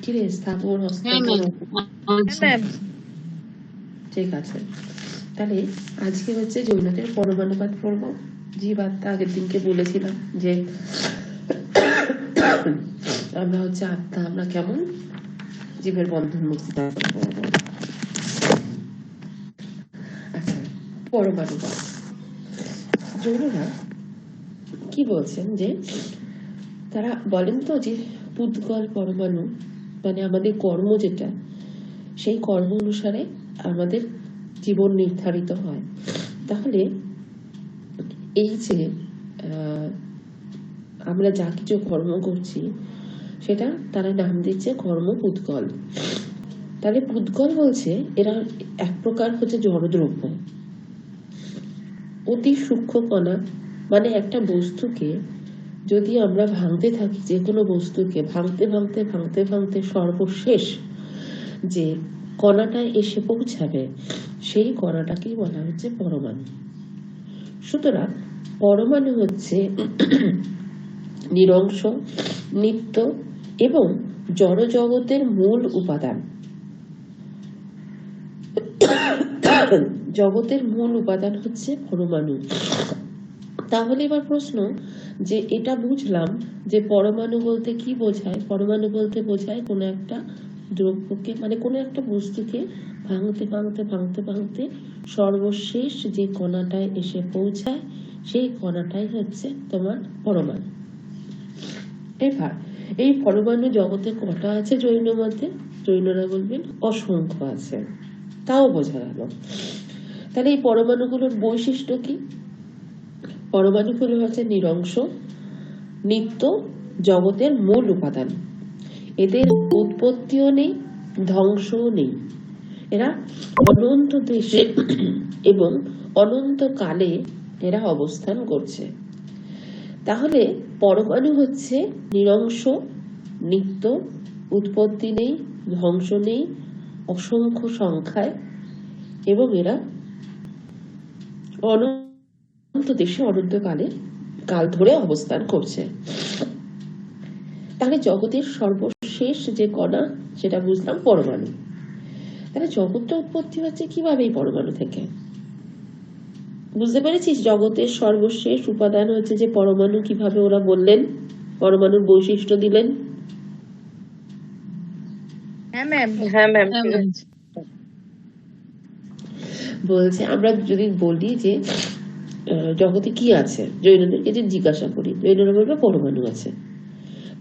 কি রে স্থাবর হ্যাঁ অস্থাবর? ম্যাম। ঠিক আছে, তাহলে আজকে হচ্ছে জৈনদের পরমাণুবাদ পড়ব। জীবাত্মা আগের দিনকে বলেছিলাম যে আমরা হচ্ছে আত্মা, আমরা কেমন জীবের বন্ধন মুক্তি থাকতে পারবো। আচ্ছা, পরমাণুবাদ জৈনরা কি বলছেন যে তারা বলেন তো যে পুদ্গল পরমাণু মানে আমাদের কর্ম যেটা, সেই কর্ম অনুসারে আমাদের জীবন নির্ধারিত হয়। তাহলে এই যে আমরা যা কিছু কর্ম করছি সেটা তারা নাম দিচ্ছে কর্ম পুদ্গল। তাহলে পুদ্গল বলছে এরা এক প্রকার হচ্ছে জড়দ্রব্য, অতি সূক্ষ্ম কণা। মানে একটা বস্তুকে যদি আমরা ভাঙতে থাকি, যে কোনো বস্তুকে ভাঙতে ভাঙতে ভাঙতে ভাঙতে সর্বশেষ যে কণাটায় এসে পৌঁছাবে সেই কণাটাকেই বলা হচ্ছে পরমাণু। সুতরাং পরমাণু হচ্ছে নিরংশ, নিত্য এবং জড় জগতের মূল উপাদান। জগতের মূল উপাদান হচ্ছে পরমাণু। তাহলে এবার প্রশ্ন যে এটা বুঝলাম যে পরমাণু বলতে কি বোঝায়? পরমাণু বলতে বোঝায় কোনো একটা দ্রব্যকে মানে কোনো একটা বস্তুকে ভাঙতে ভাঙতে ভাঙতে ভাঙতে সর্বশেষ যে কণাটায় এসে পৌঁছায় সেই কণাটাই হচ্ছে তোমার পরমাণু। এবার এই পরমাণু জগতে কটা আছে জৈন মতে? জৈনরা বলবেন অসংখ্য আছে। তাও বোঝা গেল। তাহলে এই পরমাণুগুলোর বৈশিষ্ট্য কি? পরমাণুগুলো হচ্ছে নিরংশ, নিত্য, জগতের মূল উপাদান। এদের উৎপত্তিও নেই, ধ্বংসও নেই। এরা অনন্ত দেশে এবং অনন্ত কালে এরা অবস্থান করছে। তাহলে পরমাণু হচ্ছে নিরংশ, নিত্য, উৎপত্তি নেই, ধ্বংস নেই, অসংখ্য সংখ্যায়, এবং এরা অনন্ত দেশে অনন্ত কাল ধরে অবস্থান করছে। তাহলে জগতের সর্বশেষ যে কণা সেটা বুঝলাম পরমাণু। তাহলে জগৎটা উৎপত্তি হচ্ছে কিভাবে এই পরমাণু থেকে? বুঝতে পেরেছিস? জগতের সর্বশেষ উপাদান হচ্ছে যে পরমাণু। কিভাবে ওরা বললেন? পরমাণুর বৈশিষ্ট্য দিলেন। হ্যাঁ ম্যাম। বলছে আমরা যদি বলি যে জগতে কি আছে, জৈনদেরকে যে জিজ্ঞাসা করি, জৈনরা বলবে পরমাণু আছে।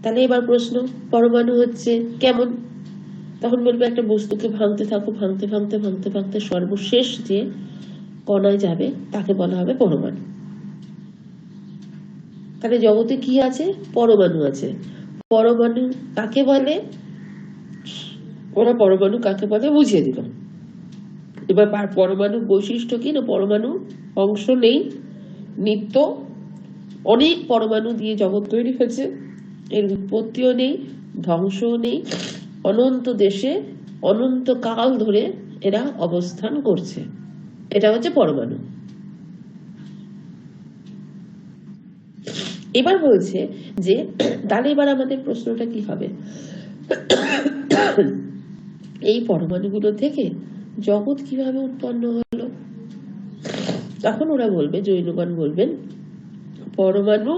তাহলে এবার প্রশ্ন, পরমাণু হচ্ছে কেমন? তখন বলবে একটা বস্তুকে ভাঙতে থাকো, ভাঙতে ভাঙতে ভাঙতে ভাঙতে সর্বশেষ যে কণায় যাবে তাকে বলা হবে পরমাণু। তাহলে জগতে কি আছে? পরমাণু আছে। পরমাণু কাকে বলে? ওরা পরমাণু কাকে বলে বুঝিয়ে দিল। এবার পরমাণুর বৈশিষ্ট্য কি? না পরমাণু অংশ নেই, নিত্য, অনেক পরমাণু দিয়ে জগৎ তৈরি হয়েছে, এর উৎপত্তিও নেই, ধ্বংসও নেই, অনন্ত দেশে অনন্ত কাল ধরে এরা অবস্থান করছে। এটা হচ্ছে পরমাণু। এবার বলছে যে তাহলে এবার আমাদের প্রশ্নটা কি হবে? এই পরমাণুগুলো থেকে জগৎ কিভাবে উৎপন্ন হলো? তখন ওরা বলবে, জৈনগণ বলবেন, পরমাণু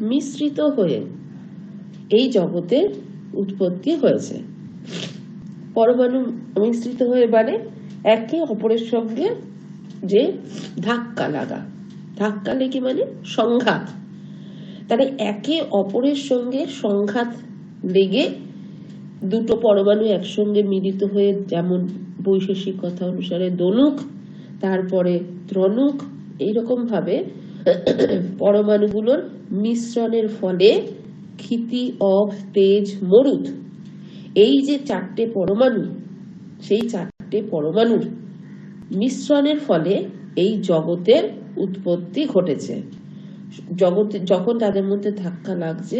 মিশ্রিত হয়ে এই জগতের উৎপত্তি হয়েছে। পরমাণু মিশ্রিত হয়ে মানে একে অপরের সঙ্গে যে ধাক্কা লাগা, ধাক্কা লেগে মানে সংঘাত। তাহলে একে অপরের সঙ্গে সংঘাত লেগে দুটো পরমাণু একসঙ্গে মিলিত হয়ে, যেমন বৈশেষিক কথা অনুসারে দনুক, তারপরে ত্রনুক, এইরকম ভাবে পরমাণুগুলোর মিশ্রণের ফলে ক্ষিতি, অভ, তেজ, মরুত, এই যে চারটে পরমাণু, সেই চারটে পরমাণুর মিশ্রণের ফলে এই জগতের উৎপত্তি ঘটেছে। জগতে যখন তাদের মধ্যে ধাক্কা লাগছে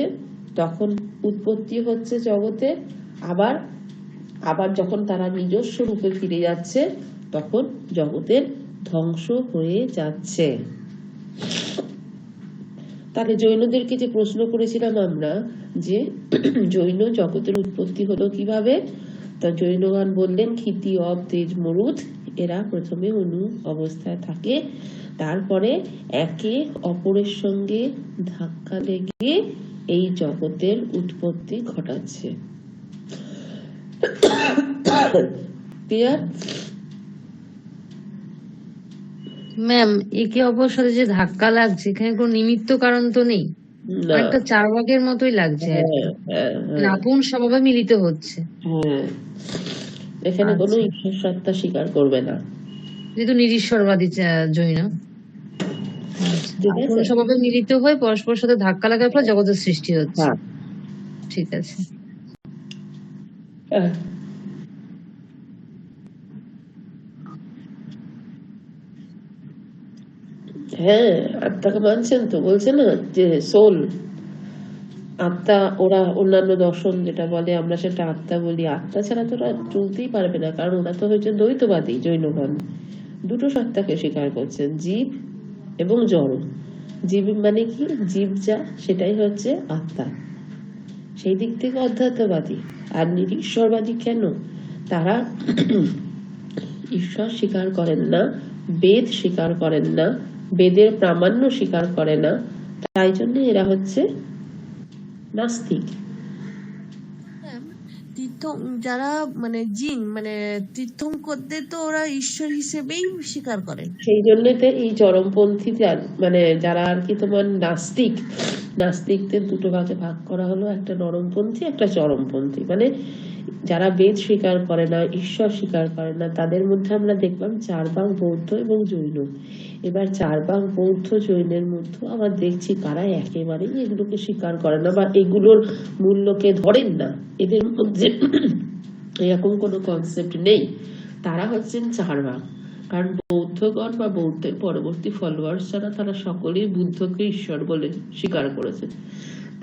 তখন উৎপত্তি হচ্ছে জগতে, আবার আবার যখন তারা নিজস্ব রূপে ফিরে যাচ্ছে তখন জগতের ধ্বংস হয়ে যাচ্ছে। তাহলে জৈনদেরকে যে প্রশ্ন করেছিলাম আমরা যে জৈন জগতের উৎপত্তি হলো কিভাবে, তা জৈনগণ বললেন ক্ষিতি অব তেজ মরুদ, এরা প্রথমে অণু অবস্থায় থাকে, তারপরে একে অপরের সঙ্গে ধাক্কা লেগে এই জগতের উৎপত্তি ঘটাচ্ছে। ক্লিয়ার? ম্যাম, একে অপরের সাথে যে ধাক্কা লাগছে এখানে কোনো নিমিত্ত কারণ তো নেই, না। একটা চার্বাকের মতোই লাগছে আর কি। মানে আপন স্বভাবে মিলিত হচ্ছে। হ্যাঁ, এখানে কোনো আচ্ছা, ঈশ্বর সত্তা স্বীকার করবে না, যেহেতু নিরীশ্বরবাদী জৈন। আচ্ছা, ঠিক আপন আছে? স্বভাবে মিলিত হয়ে পরস্পরের সাথে ধাক্কা লাগার ফলে জগতের সৃষ্টি হচ্ছে। হ্যাঁ। ঠিক আছে। আহ, হ্যাঁ, আত্মাকে মানছেন তো, বলছে না যে সোল আত্মা, ওরা অন্যান্য দর্শন যেটা বলে আমরা সেটা আত্মা বলি, আত্মা ছাড়া তো ওরা চলতেই পারবে না, কারণ ওরা তো হচ্ছে দ্বৈতবাদী জৈনগণ। দুটো সত্তাকে স্বীকার করছেন, জীব এবং জড়। জীব মানে কি, জীব যা সেটাই হচ্ছে আত্মা, সেই দিক থেকে অধ্যাত্মবাদী। আর নিরীশ্বরবাদী কেন? তারা ঈশ্বর স্বীকার করেন না, বেদ স্বীকার করেন না, বেদের প্রামাণ্য স্বীকার করে না, তাই জন্য এরা হচ্ছে নাস্তিক। তীর্থ যারা মানে জিন মানে তীর্থঙ্করদের তো ওরা ঈশ্বর হিসেবেই স্বীকার করেন। সেই জন্যতে এই চরমপন্থী মানে যারা আর কি তোমার নাস্তিক, নাস্তিকদের দুটো ভাগে ভাগ করা হলো, একটা নরমপন্থী একটা চরমপন্থী। মানে যারা বেদ স্বীকার করে না, ঈশ্বর স্বীকার করে না, তাদের মধ্যে আমরা দেখলাম চার ভাগ বৌদ্ধ এবং জৈন। এবার চার ভাগ বৌদ্ধ জৈনের মধ্যে আবার দেখছি কারা একেবারেই এগুলোকে স্বীকার করে না বা এগুলোর মূল্যকে ধরেন না, এদের মধ্যে এরকম কোনো কনসেপ্ট নেই। তারা হচ্ছেন চার ভাগ। কারণ বৌদ্ধগণ বা বৌদ্ধের পরবর্তী ফলোয়ার্স যারা, তারা সকলেই বুদ্ধকে ঈশ্বর বলে স্বীকার করেছে।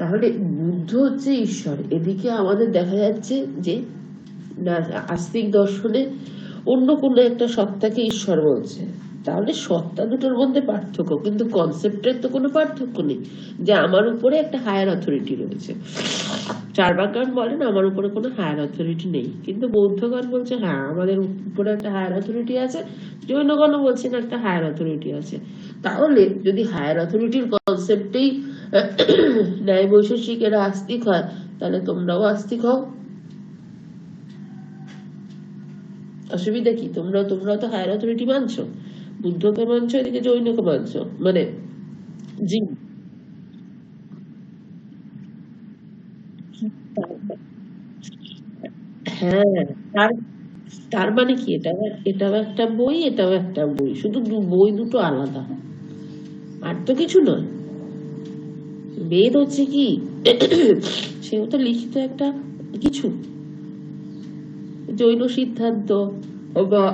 তাহলে বুদ্ধ হচ্ছে ঈশ্বর। এদিকে আমাদের দেখা যাচ্ছে যে আস্তিক দর্শনে অন্য কোনো একটা সত্তাকে ঈশ্বর বলছে। তাহলে সত্তা দুটোর মধ্যে পার্থক্য, কিন্তু কনসেপ্টের তো কোনো পার্থক্য নেই, যে আমার উপরে একটা হায়ার অথরিটি রয়েছে। চার্বাকগণ বলেন আমার উপরে কোনো হায়ার অথরিটি নেই, কিন্তু বৌদ্ধগণ বলছে হ্যাঁ আমাদের উপরে একটা হায়ার অথরিটি আছে, জৈনগণ বলছেন একটা হায়ার অথরিটি আছে। তাহলে যদি হায়ার অথরিটির কনসেপ্টেই ন্যায় বৈশেষিকেরা আস্তিক হয়, তাহলে তোমরাও আস্তিক হও। অসুবিধা কি? তোমরাও তো হায়ার অথরিটি মানছো, বুদ্ধকে মানছো, এদিকে জৈনকে মানছো, মানে জি। হ্যাঁ, তার তার মানে কি, এটাও একটা বই, এটাও একটা বই, শুধু বই দুটো আলাদা, আর তো কিছু নয়। বেদ হচ্ছে কি, সেও তো লিখিত একটা কিছু, জৈন সিদ্ধান্ত বা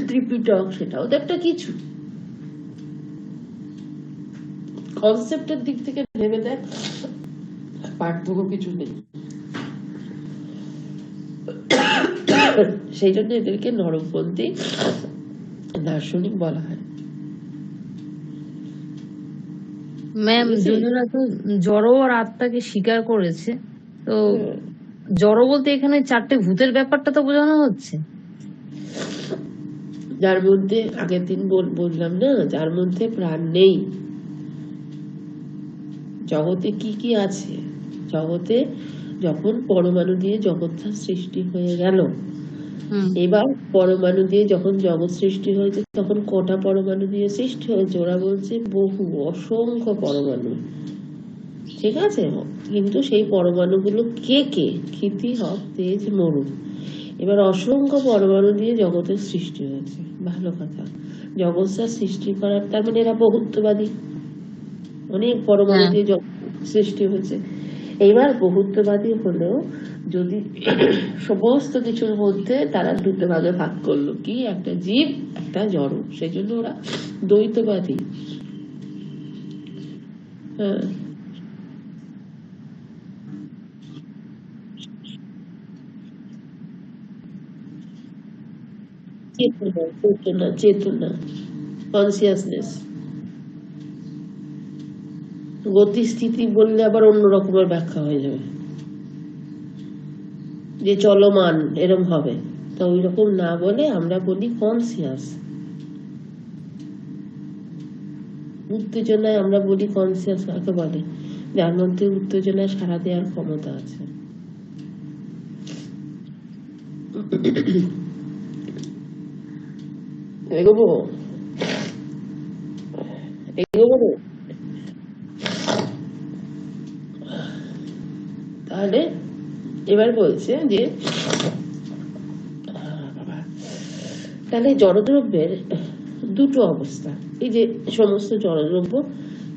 ত্রিপিটক, সেটাও তো একটা কিছু। কনসেপ্টের দিক থেকে ভেবে দেখ, পার্থক্য কিছু নেই। সেই জন্য এদেরকে নরমপন্থী দার্শনিক বলা হয়। ম্যাম, জৈনরা তো জড় আর আত্মাকে স্বীকার করেছে, তো জড় বলতে এখানে চারটে ভূতের ব্যাপারটা তো বোঝানো হচ্ছে। যার মধ্যে আগের দিন বললাম না, যার মধ্যে প্রাণ নেই। জগতে কি কি আছে? জগতে যখন পরমাণু দিয়ে জগৎটা সৃষ্টি হয়ে গেল, এবার পরমাণু দিয়ে যখন জগৎ সৃষ্টি হয়েছে, তখন কটা পরমাণু দিয়ে সৃষ্টি হয়েছে? ওরা বলছে বহু, অসংখ্য পরমাণু, ঠিক আছে। কিন্তু সেই পরমাণুগুলো কে কে? ক্ষিতি হব তেজ মরু। এবার অসংখ্য পরমাণু দিয়ে জগতের সৃষ্টি হয়েছে, ভালো কথা। জগৎটা সৃষ্টি করার, তার মানে এরা বহুত্ববাদী, অনেক পরমাণু দিয়ে জগৎ সৃষ্টি হয়েছে। এইবার বহুত্ববাদী হলেও যদি সমস্ত কিছুর মধ্যে তারা দুটো ভাগে ভাগ করলো, কি একটা জীব একটা জড়, সেই জন্য ওরা দ্বৈতবাদী। হ্যাঁ, চেতনা চেতনা চেতনা, কনসিয়াসনেস। গতিস্থিতি বললে আবার অন্য রকমের ব্যাখ্যা হয়ে যাবে, যে চলমান এরম হবে। তো ওই রকম না বলে আমরা বলি কনসিয়াস। উত্তেজনায় আমরা বলি কনসিয়াস কাকে বলে? যার মধ্যে উত্তেজনায় সাড়া দেওয়ার ক্ষমতা আছে। এগোবো এগোবো তাহলে এবার বলছে যে তাহলে জড়দ্রব্যের দুটো অবস্থা। এই যে সমস্ত জড়দ্রব্য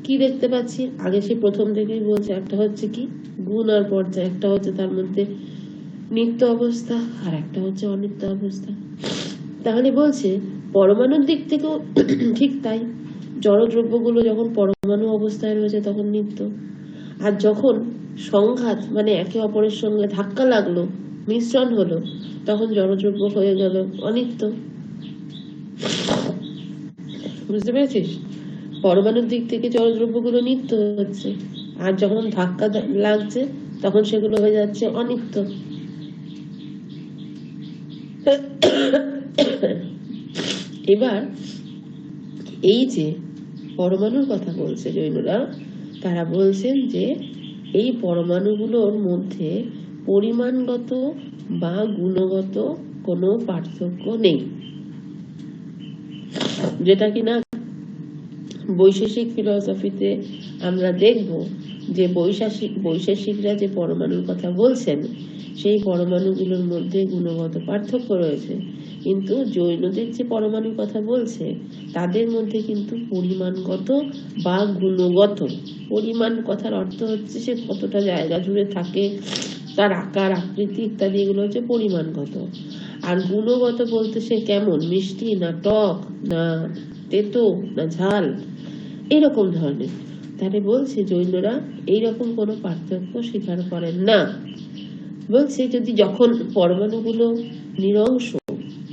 কি দেখতে পাচ্ছি, আগে সে প্রথম থেকেই বলছে, একটা হচ্ছে কি গুণ আর পর্যায়, একটা হচ্ছে তার মধ্যে নিত্য অবস্থা, আর একটা হচ্ছে অনিত্য অবস্থা। তাহলে বলছে পরমাণুর দিক থেকেও ঠিক তাই। জড়দ্রব্যগুলো যখন পরমাণু অবস্থায় রয়েছে তখন নিত্য, আর যখন সংঘাত মানে একে অপরের সঙ্গে ধাক্কা লাগলো, মিশ্রণ হলো, তখন জড়দ্রব্য হয়ে গেল অনিত্য। বুঝতে পেরেছিস? পরমাণুর দিক থেকে জড়দ্রব্যগুলো নিত্য হচ্ছে, আর যখন ধাক্কা লাগছে তখন সেগুলো হয়ে যাচ্ছে অনিত্য। এবার এই যে পরমাণুর কথা বলছে জৈনরা, তারা বলছেন যে এই পরমাণুগুলোর মধ্যে পরিমাণগত বা গুণগত কোনো পার্থক্য নেই, যেটা কিনা বৈশেষিক ফিলসফিতে আমরা দেখব যে বৈশেষিকরা যে পরমাণুর কথা বলছেন সেই পরমাণুগুলোর মধ্যে গুণগত পার্থক্য রয়েছে, কিন্তু জৈনদের যে পরমাণুর কথা বলছে তাদের মধ্যে কিন্তু পরিমাণগত বা গুণগত, পরিমাণ কথার অর্থ হচ্ছে সে কতটা জায়গা জুড়ে থাকে, তার আকার আকৃতি ইত্যাদি, এগুলো হচ্ছে পরিমাণগত। আর গুণগত বলতে সে কেমন, মিষ্টি না টক না তেতো না ঝাল, এরকম ধরনের। তাহলে বলছে জৈনরা এইরকম কোনো পার্থক্য স্বীকার করেন না। বলছে যদি যখন পরমাণুগুলো নিরংশ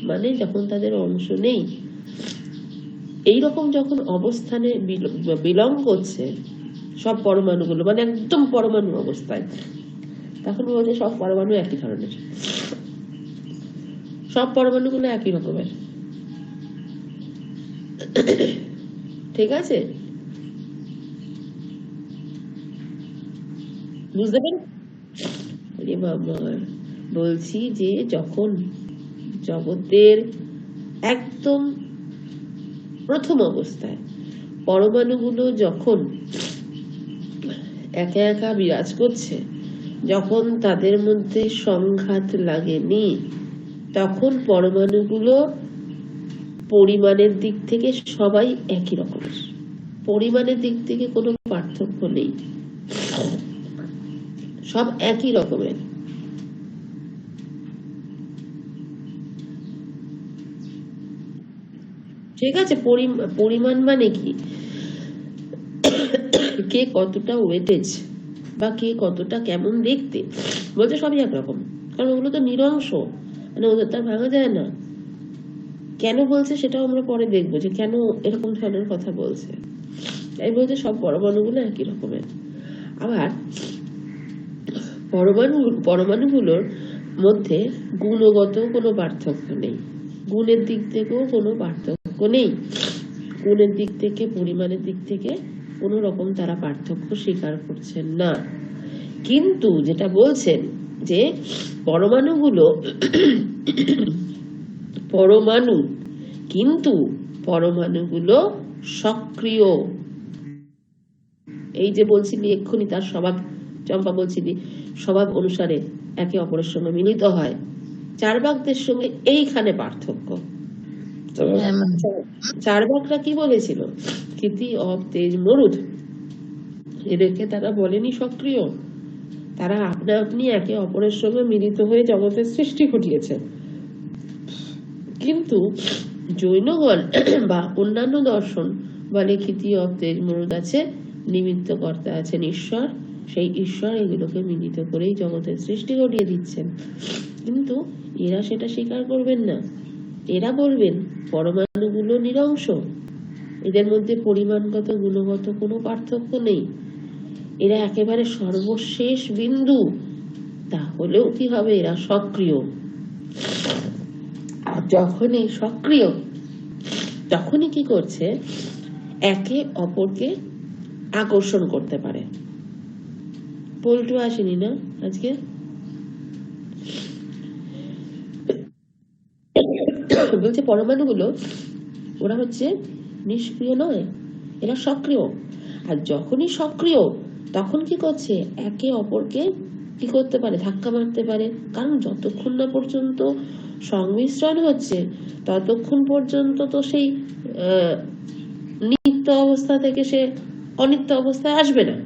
মানে যখন তাদের অংশ নেই, এইরকম যখন অবস্থানে বিলং করছে সব পরমাণুগুলো, মানে একদম পরমাণু অবস্থায়, তখন বলছে সব পরমাণু একই ধরনের, সব পরমাণুগুলো একই রকমের। ঠিক আছে, বুঝতে পারেন? বলছি যে যখন জগতের একদম প্রথম অবস্থায় পরমাণুগুলো যখন একা একা বিরাজ করছে, যখন তাদের মধ্যে সংঘাত লাগেনি, তখন পরমাণুগুলো পরিমাণের দিক থেকে সবাই একই রকমের, পরিমাণের দিক থেকে কোনো পার্থক্য নেই, সব একই রকমের। ঠিক আছে, পরিমাণ মানে কি, কে কতটা ওয়েটেজ বা কে কতটা কেমন দেখতে, বলতে সবই একরকম, কারণ ওগুলো তো নিরংশ, মানে ওদের তার ভাঙা যায় না। কেন বলছে সেটাও আমরা পরে দেখবো, যে কেন এরকম ধরনের কথা বলছে। তাই বলছে সব পরমাণুগুলো একই রকমের। আবার পরমাণুগুলোর মধ্যে গুণগত কোনো পার্থক্য নেই, গুণের দিক থেকেও কোনো পার্থক্য নেই, গুণের দিক থেকে পরিমাণের দিক থেকে কোনো রকম তারা পার্থক্য স্বীকার করছেন না। কিন্তু যেটা বলছেন যে পরমাণুগুলো পরমাণু, কিন্তু পরমাণুগুলো সক্রিয়। এই যে বলছিলি এক্ষুনি তার স্বভাব, চম্পা বলছিলি স্বভাব অনুসারে একে অপরের সঙ্গে মিলিত হয়, চার্বাকদের সঙ্গে এইখানে পার্থক্য। চার্বাকরা কি বলেছিল, কৃতি অব তেজ মরুদ, এদেরকে তারা বলেনি সক্রিয়, তারা আপনা আপনি একে অপরের সঙ্গে মিলিত হয়ে জগতের সৃষ্টি ঘটিয়েছে। কিন্তু জৈনগণ বা অন্যান্য দর্শন বলে কৃতি অব তেজ মরুদ আছে, নিমিত্ত কর্তা আছেন ঈশ্বর, সেই ঈশ্বর এগুলোকে মিলিত করেই জগতের সৃষ্টি ঘটিয়ে দিচ্ছেন। কিন্তু এরা সেটা স্বীকার করবেন না, এরা বলবেন পরমাণুগুলো নিরংশ, এদের মধ্যে পরিমাণগত গুণগত কোনো পার্থক্য নেই, এরা একেবারে সর্বশেষ বিন্দু, তাহলেও কি হবে, এরা সক্রিয়। আর যখনই সক্রিয়, তখনই কি করছে, একে অপরকে আকর্ষণ করতে পারে। পল্টু আসেনি না আজকে? বলছে পরমাণুগুলো ওরা হচ্ছে নিষ্ক্রিয় নয়, এরা সক্রিয়। আর যখনই সক্রিয়, তখন কি করছে, একে অপরকে কি করতে পারে, ধাক্কা মারতে পারে। কারণ যতক্ষণ না পর্যন্ত সংমিশ্রণ হচ্ছে, ততক্ষণ পর্যন্ত তো সেই নিত্য অবস্থা থেকে সে অনিত্য অবস্থায় আসবে না।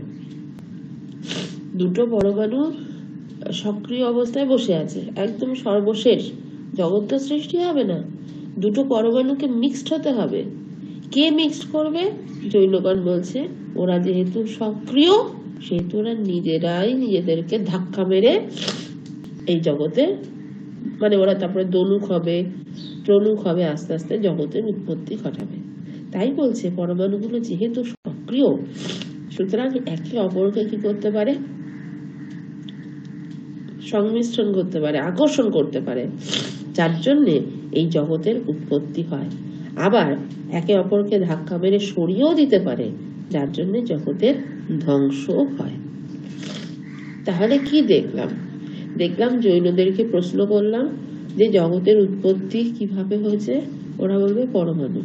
দুটো পরমাণু সক্রিয় অবস্থায় বসে আছে, একদম সর্বশেষ, জগৎ তো সৃষ্টি হবে না। দুটো পরমাণুকে মিক্সড হতে হবে। কে মিক্সড করবে? জৈনগণ বলছে ওরা যেহেতু সক্রিয়, সেহেতু ওরা নিজেরাই নিজেদেরকে ধাক্কা মেরে এই জগতে, মানে ওরা তারপরে দনুক হবে, প্রণুক হবে, আস্তে আস্তে জগতের উৎপত্তি ঘটাবে। তাই বলছে পরমাণুগুলো যেহেতু সক্রিয়, সুতরাং একে অপরকে কি করতে পারে, সংমিশ্রণ করতে পারে, আকর্ষণ করতে পারে, যার জন্যে এই জগতের উৎপত্তি হয়। আবার একে অপরকে ধাক্কা মেরে সরিয়েও দিতে পারে, যার জন্য জগতের ধ্বংস হয়। তাহলে কি দেখলাম? দেখলাম জৈনদেরকে প্রশ্ন করলাম যে জগতের উৎপত্তি কিভাবে হয়েছে, ওরা বলবে পরমাণু।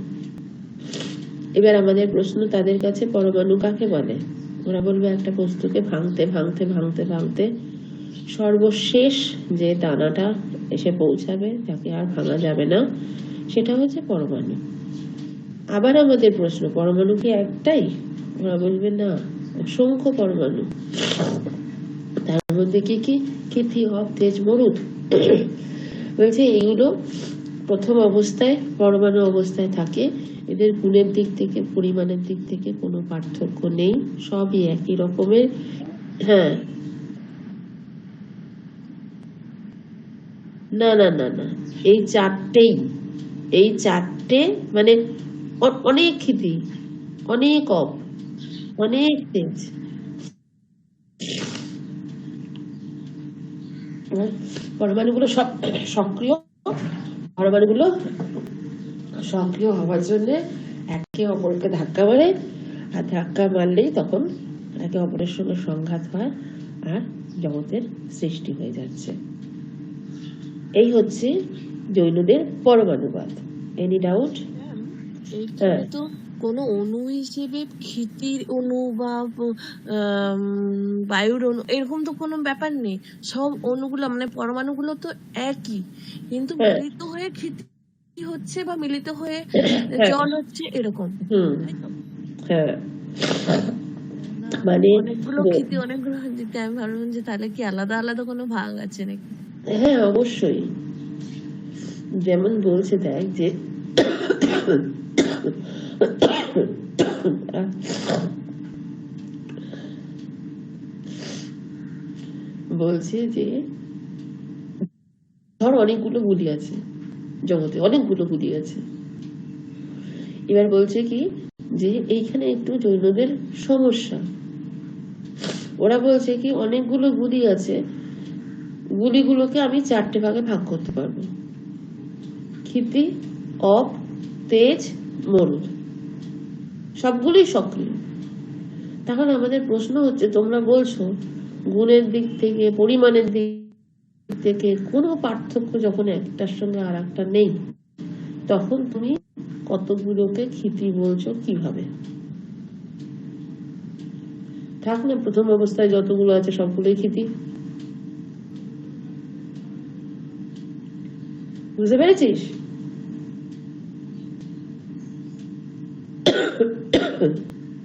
এবার আমাদের প্রশ্ন তাদের কাছে, পরমাণু কাকে বলে? ওরা বলবে একটা বস্তুকে ভাঙতে ভাঙতে ভাঙতে ভাঙতে সর্বশেষ যে দানাটা এসে পৌঁছাবে, যাকে আর ভাঙা যাবে না, সেটা হচ্ছে পরমাণু। আবার আমাদের প্রশ্ন, পরমাণু কি একটাই? ওরা বলবে না, অসংখ্য পরমাণু। তার মধ্যে কি কি? ক্ষিতি, অপ, তেজ, মরুৎ। বলছে এইগুলো প্রথম অবস্থায় পরমাণু অবস্থায় থাকে, এদের গুণের দিক থেকে, পরিমাণের দিক থেকে কোনো পার্থক্য নেই, সবই একই রকমের। হ্যাঁ, না না না না, এই চারটেই, এই চারটে মানে অনেক ক্ষিতি, অনেক অপ, অনেক তেজ। পরমাণুগুলো সব সক্রিয়, পরমাণুগুলো সক্রিয় হওয়ার জন্য একে অপরকে ধাক্কা মারে, আর ধাক্কা মারলেই তখন একে অপরের সঙ্গে সংঘাত হয়, আর জগতের সৃষ্টি হয়ে যাচ্ছে। এই হচ্ছে জৈনদের পরমাণুবাদ। Any doubt? এইখানে তো কোনো অণু হিসেবে ক্ষিতির অণু বা বায়ুর অণু এরকম তো কোনো ব্যাপার নেই। সব অণুগুলো মানে পরমাণুগুলো তো একই, কিন্তু মিলিত হয়ে ক্ষিতি হচ্ছে বা মিলিত হয়ে জল হচ্ছে, এরকম। হ্যাঁ, মানে অনেকগুলো ক্ষিতি, অনেকগুলো দিতে আমি ভাবলাম যে তাহলে কি আলাদা আলাদা কোনো ভাগ আছে নাকি? হ্যাঁ, অবশ্যই। যেমন বলছে দেখ যে বলছে যে ধর অনেকগুলো গুলি আছে জগতে, অনেকগুলো গুলি আছে। এবার বলছে কি যে এইখানে একটু জৈনদের সমস্যা। ওরা বলছে কি অনেকগুলো গুলি আছে, গুলিগুলোকে আমি চারটে ভাগে ভাগ করতে পারবো, ক্ষিতি, অপ, তেজ, মরুৎ, সবগুলোই সক্রিয়। তাহলে আমাদের প্রশ্ন হচ্ছে, তোমরা বলছো গুণের দিক থেকে, পরিমাণের দিক থেকে কোনো পার্থক্য যখন একটার সঙ্গে আর একটা নেই, তখন তুমি কতগুলোকে ক্ষিতি বলছো কিভাবে? থাক না, প্রথম অবস্থায় যতগুলো আছে সবগুলোই ক্ষিতি। বুঝতে পেরেছিস?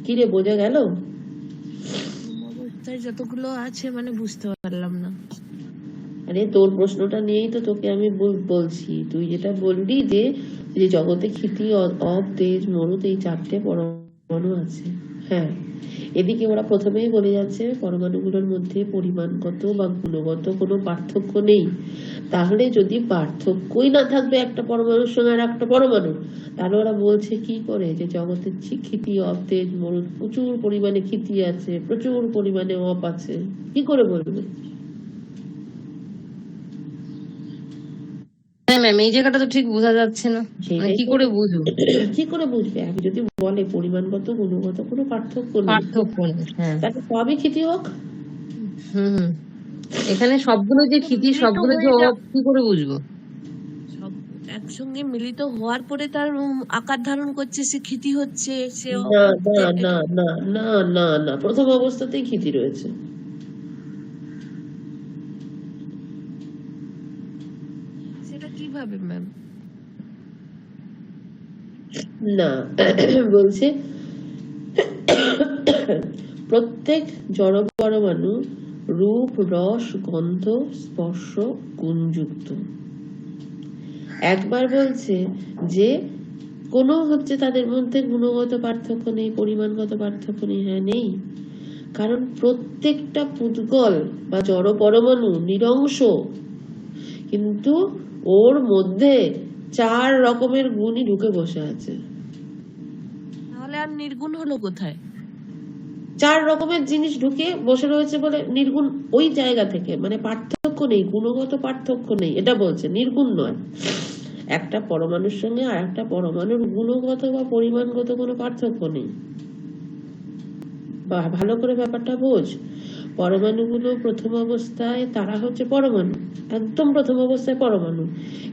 কি রে, বোঝা গেল? অবস্থায় যতগুলো আছে মানে বুঝতে পারলাম না। আরে তোর প্রশ্নটা নিয়েই তো তোকে আমি বলছি। তুই যেটা বললি যে জগতে ক্ষিতি, অপ, তেজ, মরুৎ এই চারটে পরমাণু আছে, হ্যাঁ, এদিকে ওরা প্রথমেই বলে যাচ্ছে পরমাণুগুলোর মধ্যে পরিমাণগত বা গুণগত কোনো পার্থক্য নেই। তাহলে যদি পার্থক্যই না থাকবে একটা পরমাণুর সঙ্গে আর একটা পরমাণু, তাহলে ওরা বলছে কি করে যে জগতের ক্ষিতি অতেজ প্রচুর পরিমাণে ক্ষিতি আছে, প্রচুর পরিমাণে অপ আছে, কি করে বলবে? হ্যাঁ ম্যাম, এই জায়গাটা তো ঠিক বোঝা যাচ্ছে না, মানে সেটাই কি তো, করে বুঝবো? কি করে বুঝবে? আমি যদি বলে পরিমাণগত গুণগত কোনো পার্থক্য নেই, পার্থক্য নেই, হ্যাঁ। তাহলে সবই ক্ষিতি হোক। হুম, এখানে সবগুলো যে ক্ষিতি, মিলিত সবগুলো যে হয়ে অপ, কি করে বুঝবো? সব একসঙ্গে মিলিত হওয়ার পরে তার আকার ধারণ করছে, সে ক্ষিতি হচ্ছে, সে না অপ না হচ্ছে। না না না না না, প্রথম অবস্থাতেই ক্ষিতি রয়েছে। সেটা কিভাবে ম্যাম? না, বলছে প্রত্যেক জড় পরমাণু রূপ রস গন্ধ স্পর্শ গুণযুক্ত। একবার বলছে যে কোনো হচ্ছে তাদের মধ্যে গুণগত পার্থক্য নেই, পরিমাণগত পার্থক্য নেই। হ্যাঁ নেই, কারণ প্রত্যেকটা পুদ্গল বা জড় পরমাণু নিরংশ, কিন্তু ওর মধ্যে 4 রকমের গুণই ঢুকে বসে আছে। তাহলে আর নির্গুণ হলো কোথায়? 4 রকমের জিনিস ঢুকে বসে রয়েছে বলে নির্গুণ ওই জায়গা থেকে, মানে পার্থক্য নেই, গুণগত পার্থক্য নেই, এটা বলছে, নির্গুণ নয়। একটা পরমাণুর সঙ্গে আর একটা পরমাণুর গুণগত বা পরিমাণগত কোনো পার্থক্য নেই। বা ভালো করে ব্যাপারটা বোঝ, পরমাণুগুলো প্রথম অবস্থায় তারা হচ্ছে পরমাণু, একদম প্রথম অবস্থায় পরমাণু,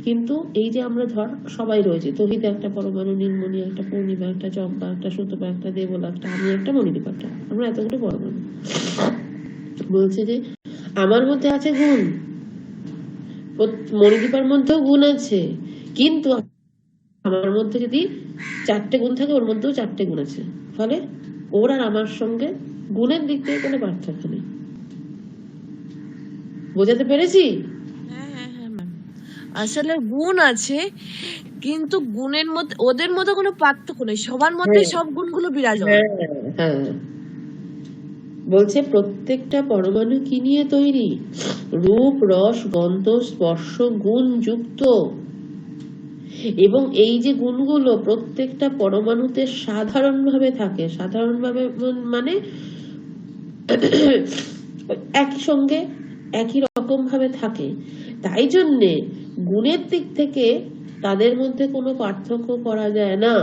কিন্তু এই যে আমরা ধর সবাই রয়েছে, তহিদ একটা পরমাণু, নীলমণি একটা, পূর্ণিমা একটা, চম্পা একটা, সুতপা একটা, দেবলা একটা, আমি একটা, মণিদীপা একটা, আমরা এতগুলো পরমাণু। বলছে যে আমার মধ্যে আছে গুণ, মণিদীপার মধ্যেও গুণ আছে, কিন্তু আমার মধ্যে যদি 4টে গুণ থাকে, ওর মধ্যেও 4টে গুণ আছে, ফলে ওর আর আমার সঙ্গে গুণের দিক থেকে কোনো পার্থক্য নেই। বোঝাতে পেরেছি? হ্যাঁ হ্যাঁ হ্যাঁ ম্যাম, আসলে গুণ আছে, কিন্তু গুণের মধ্যে ওদের মধ্যে কোনো পার্থক্য নেই, সবার মধ্যে সব গুণগুলো বিরাজমান। হ্যাঁ, বলছে প্রত্যেকটা পরমাণু কি নিয়ে তৈরি? রূপ রস গন্ধ স্পর্শ গুণ যুক্ত। এবং এই যে গুণগুলো প্রত্যেকটা পরমাণুতে সাধারণভাবে থাকে, সাধারণভাবে মানে একই সঙ্গে একই রকম ভাবে থাকে। তাই জন্যে গুণের দিক থেকে তাদের মধ্যে কোনো পার্থক্য করা যায় না।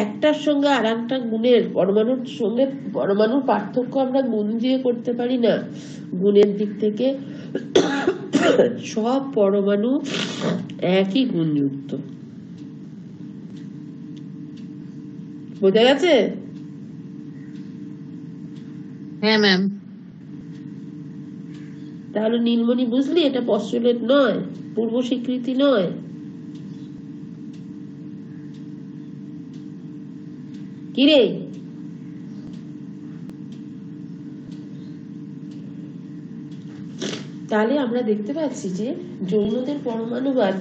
একটার সঙ্গে আর একটা গুণের, পরমাণুর সঙ্গে পরমাণুর পার্থক্য আমরা গুণ দিয়ে করতে পারি না। গুণের দিক থেকে সব পরমাণু একই গুণযুক্ত। বোঝা গেছে? হ্যাঁ ম্যাম। তাহলে নীলমণি বুঝলি, এটা পস্টুলেট নয়, পূর্ব স্বীকৃতি নয়। কিরে, তাহলে আমরা দেখতে পাচ্ছি যে যৌনদের পরমাণুবাদ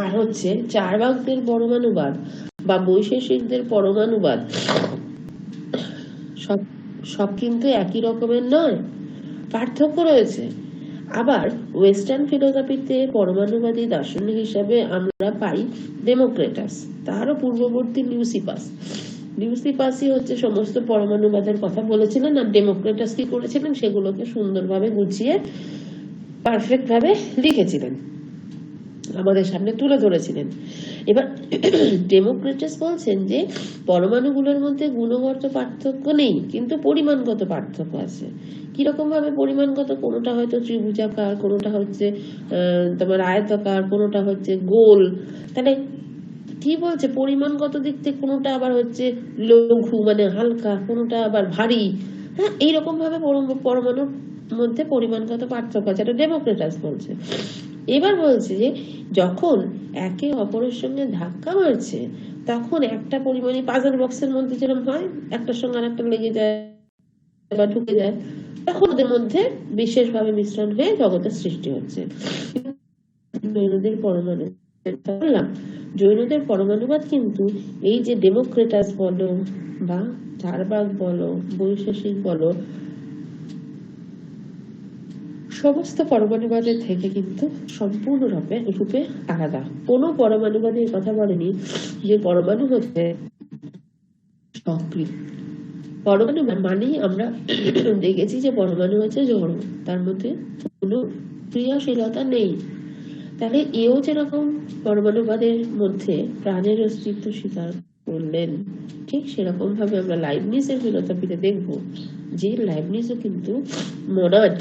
আর হচ্ছে চার্বাকদের পরমাণুবাদ বা বৈশেষিকদের পরমাণুবাদ সব সব কিন্তু একই রকমের নয়, পার্থক্য রয়েছে। আবার ওয়েস্টার্ন ফিলোসফিতে পরমাণুবাদী দার্শনিক হিসাবে আমরা পাই ডেমোক্রেটাস, তারও পূর্ববর্তী লিউসিপাসই হচ্ছে সমস্ত পরমাণুবাদের কথা বলেছিলেন, আর ডেমোক্রেটাস কি করেছিলেন, সেগুলোকে সুন্দরভাবে গুছিয়ে পারফেক্ট ভাবে লিখেছিলেন, আমাদের সামনে তুলে ধরেছিলেন। এবার ডেমোক্রেটাস বলছেন যে পরমাণুগুলোর মধ্যে গুণগত পার্থক্য নেই, কিন্তু পরিমাণগত পার্থক্য আছে। কিরকম ভাবে পরিমাণগত? কোনোটা হয়তো ত্রিভুজাকার, কোনোটা হচ্ছে তোমার আয়তাকার, কোনোটা হচ্ছে গোল। তাহলে কি বলছে, পরিমাণগত দিক থেকে কোনোটা আবার হচ্ছে লঘু মানে হালকা, কোনোটা আবার ভারী। হ্যাঁ, এইরকম ভাবে পরমাণুর মধ্যে পরিমাণগত পার্থক্য আছে, এটা ডেমোক্রেটাস বলছে। এবার বলছে যে যখন একে অপরের সঙ্গে ধাক্কা মারছে, তখন একটা পরিমাণে পাজল বক্সের মধ্যে যেরকম হয়, একটার সঙ্গে আরেকটা লেগে যায় বা ঢুকে যায়, তখন ওদের মধ্যে বিশেষভাবে মিশ্রণ হয়ে জগতের সৃষ্টি হচ্ছে। পরমাণু বললাম জৈনদের পরমাণুবাদ কিন্তু এই যে ডেমোক্রেটাস বলো বা চারবাক বলো বৈশেষিক বলো সমস্ত পরমাণুবাদের থেকে কিন্তু সম্পূর্ণ রূপে আলাদা। কোনো পরমাণুবাদী কথা বলেনি যে পরমাণু হচ্ছে সক্রিয়। পরমাণু মানেই আমরা দেখেছি যে পরমাণু হচ্ছে জড়, তার মধ্যে কোনো ক্রিয়াশীলতা নেই। তাহলে এও যেরকম পরমাণুবাদের মধ্যে প্রাণের অস্তিত্ব স্বীকার করলেন, ঠিক সেরকম ভাবে আমরা লাইবনিজের ফিলোসফিতে দেখব যে লাইবনিজও কিন্তু মনাড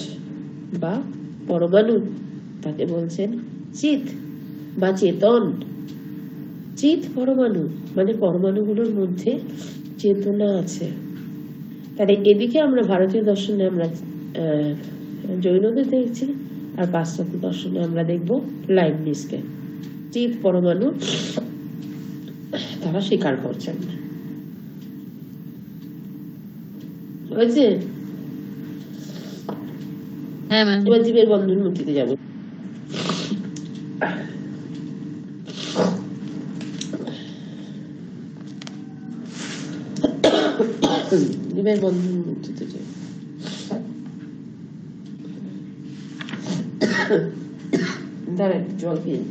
বা পরমাণু, তাকে বলছেন চিত বা চেতন। চিত পরমাণু মানে পরমাণুগুলোর মধ্যে চেতনা আছে। তাহলে এদিকে আমরা ভারতীয় দর্শনে আমরা জৈনদের দেখছি, আর পাশ্চাত্য দর্শনে আমরা দেখব লাইবনিজকে। চিত পরমাণু তারা স্বীকার করছেন। বুঝছে? হ্যাঁ ম্যাম। এবার জীবের বন্ধন মুক্তিতে যাব। জীবের বন্ধন মুক্তিতে যাব। দাঁড়া একটু জল খেয়ে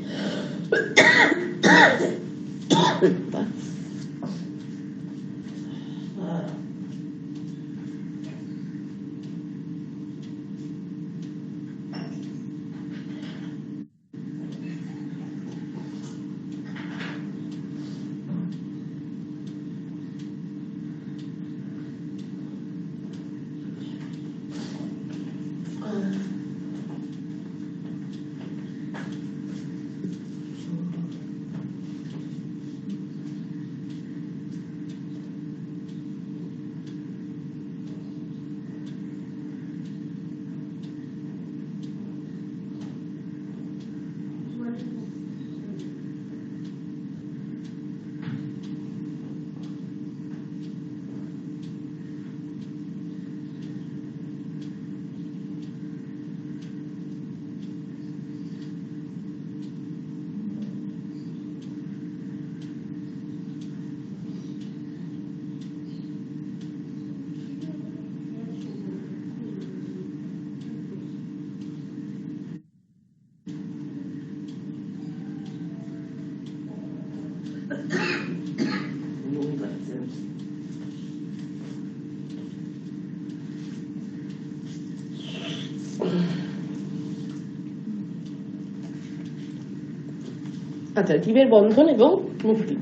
আচ্ছা, জীবের বন্ধন এবং মুক্তি।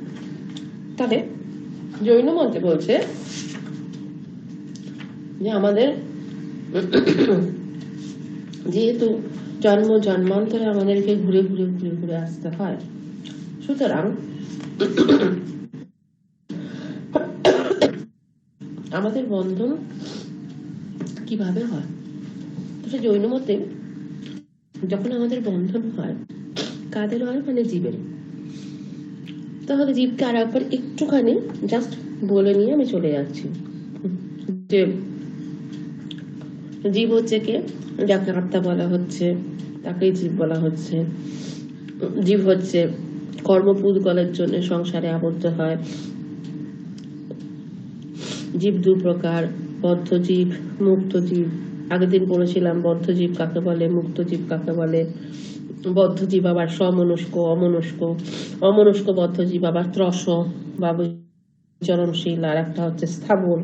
তাহলে জৈন মতে বলছে যে আমাদের যেহেতু জন্ম জন্মান্তরে আমাদেরকে ঘুরে ঘুরে ঘুরে ঘুরে আসতে হয়, সুতরাং আমাদের বন্ধন কিভাবে হয়? জৈন মতে যখন আমাদের বন্ধন হয়, কাদের হয়? মানে জীবের। তাহলে জীবকে আর একবার একটুখানি জাস্ট বলে নিয়ে আমি চলে যাচ্ছি যে জীব হচ্ছে কে? যাকে আত্মা বলা হচ্ছে তাকেই জীব বলা হচ্ছে। জীব হচ্ছে কর্মপুদগলের জন্য সংসারে আবদ্ধ হয়। জীব দু প্রকার, বদ্ধ জীব, মুক্ত জীব। আগের দিন বলেছিলাম বদ্ধ জীব কাকে বলে, মুক্ত জীব কাকে বলে। বদ্ধ জীব আবার সমনস্ক, অমনস্ক। অমনস্ক বদ্ধ জীব আবার ত্রস বা বিচরণশীল, আর একটা হচ্ছে স্থাবর।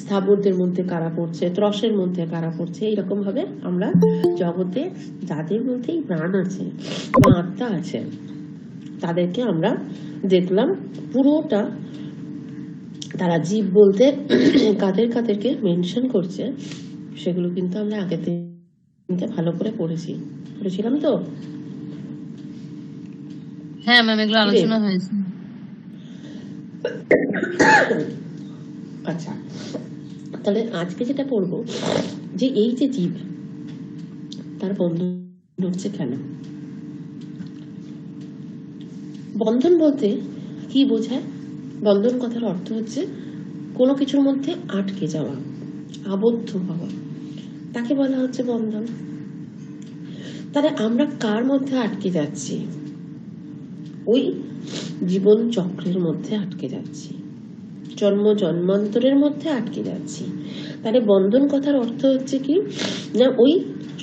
স্থাবরদের মধ্যে কারা পড়ছে, ত্রসের মধ্যে কারা পড়ছে। এইরকম ভাবে আমরা জগতে যাদের মধ্যে প্রাণ আছে বা আত্মা আছে তাদেরকে আমরা দেখলাম পুরোটা। তারা জীব বলতে কাদের কাদেরকে মেনশন করছে সেগুলো কিন্তু আমরা আগে থেকে ভালো করে পড়েছিলাম তো। হ্যাঁ ম্যাম, এগুলো আলোচনা হয়েছে। আচ্ছা, তাহলে আজকে যেটা পড়বো যে এই যে জীব তার বন্ধন হচ্ছে কেন। বন্ধন বলতে কি বোঝায়? বন্ধন কথার অর্থ হচ্ছে কোনো কিছুর মধ্যে আটকে যাওয়া, আবদ্ধ হওয়া, তাকে বলা হচ্ছে বন্ধন। তাহলে আমরা কার মধ্যে আটকে যাচ্ছি? ওই জীবন চক্রের মধ্যে আটকে যাচ্ছি, জন্ম জন্মান্তরের মধ্যে আটকে যাচ্ছি। তাহলে বন্ধন কথার অর্থ হচ্ছে কি না, ওই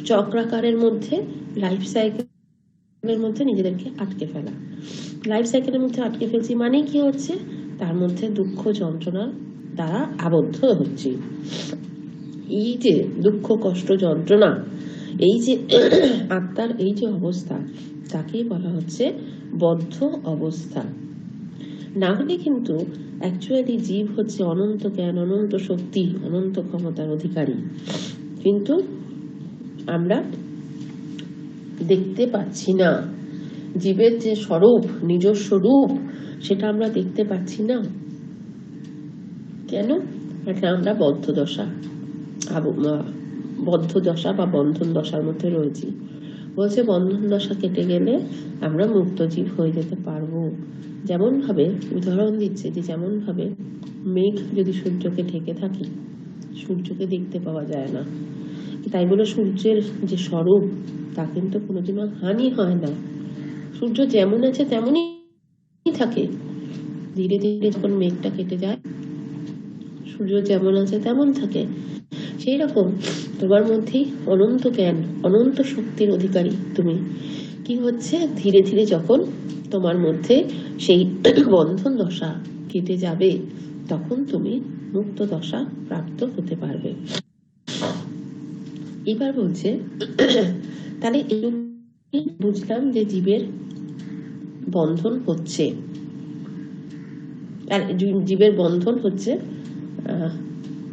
চক্রাকারের মধ্যে, লাইফ সাইকেলের মধ্যে নিজেদেরকে আটকে ফেলা। লাইফ সাইকেলের মধ্যে আটকে ফেলছি মানে কি হচ্ছে, তার মধ্যে দুঃখ যন্ত্রণা দ্বারা আবদ্ধ হচ্ছি। এই যে দুঃখ কষ্ট যন্ত্রণা, এই যে আত্মার এই যে অবস্থা, তাকেই বলা হচ্ছে বদ্ধ অবস্থা। না হলে কিন্তু অ্যাকচুয়ালি জীব হচ্ছে অনন্ত জ্ঞান, অনন্ত শক্তি, অনন্ত ক্ষমতার অধিকারী, কিন্তু আমরা দেখতে পাচ্ছি না। জীবের যে স্বরূপ, নিজস্ব রূপ, সেটা আমরা দেখতে পাচ্ছি না। কেন? এটা আমরা বদ্ধ দশা বা বন্ধন দশার মধ্যে রয়েছি। বলছে বন্ধন দশা কেটে গেলে আমরা মুক্ত জীব হয়ে যেতে পারবো। যেমন ভাবে উদাহরণ দিচ্ছে যে, যেমন ভাবে মেঘ যদি সূর্যকে ঢেকে থাকে, সূর্যকে দেখতে পাওয়া যায় না, তাই বলে সূর্যের যে স্বরূপ তা কিন্তু কোনোদিনও হানি হয় না। সূর্য যেমন আছে তেমনই থাকে। ধীরে ধীরে যখন মেঘটা কেটে যায়, সূর্য যেমন আছে তেমন থাকে। সেই রকম তোমার মধ্যে অনন্ত জ্ঞান, অনন্ত শক্তির অধিকারী তুমি। কি হচ্ছে, ধীরে ধীরে যখন তোমার মধ্যে সেই বন্ধন দশা কেটে যাবে, তখন তুমি মুক্ত দশা প্রাপ্ত হতে পারবে। এবার বলছে, তাহলে বুঝলাম যে জীবের বন্ধন হচ্ছে, আর জীবের বন্ধন হচ্ছে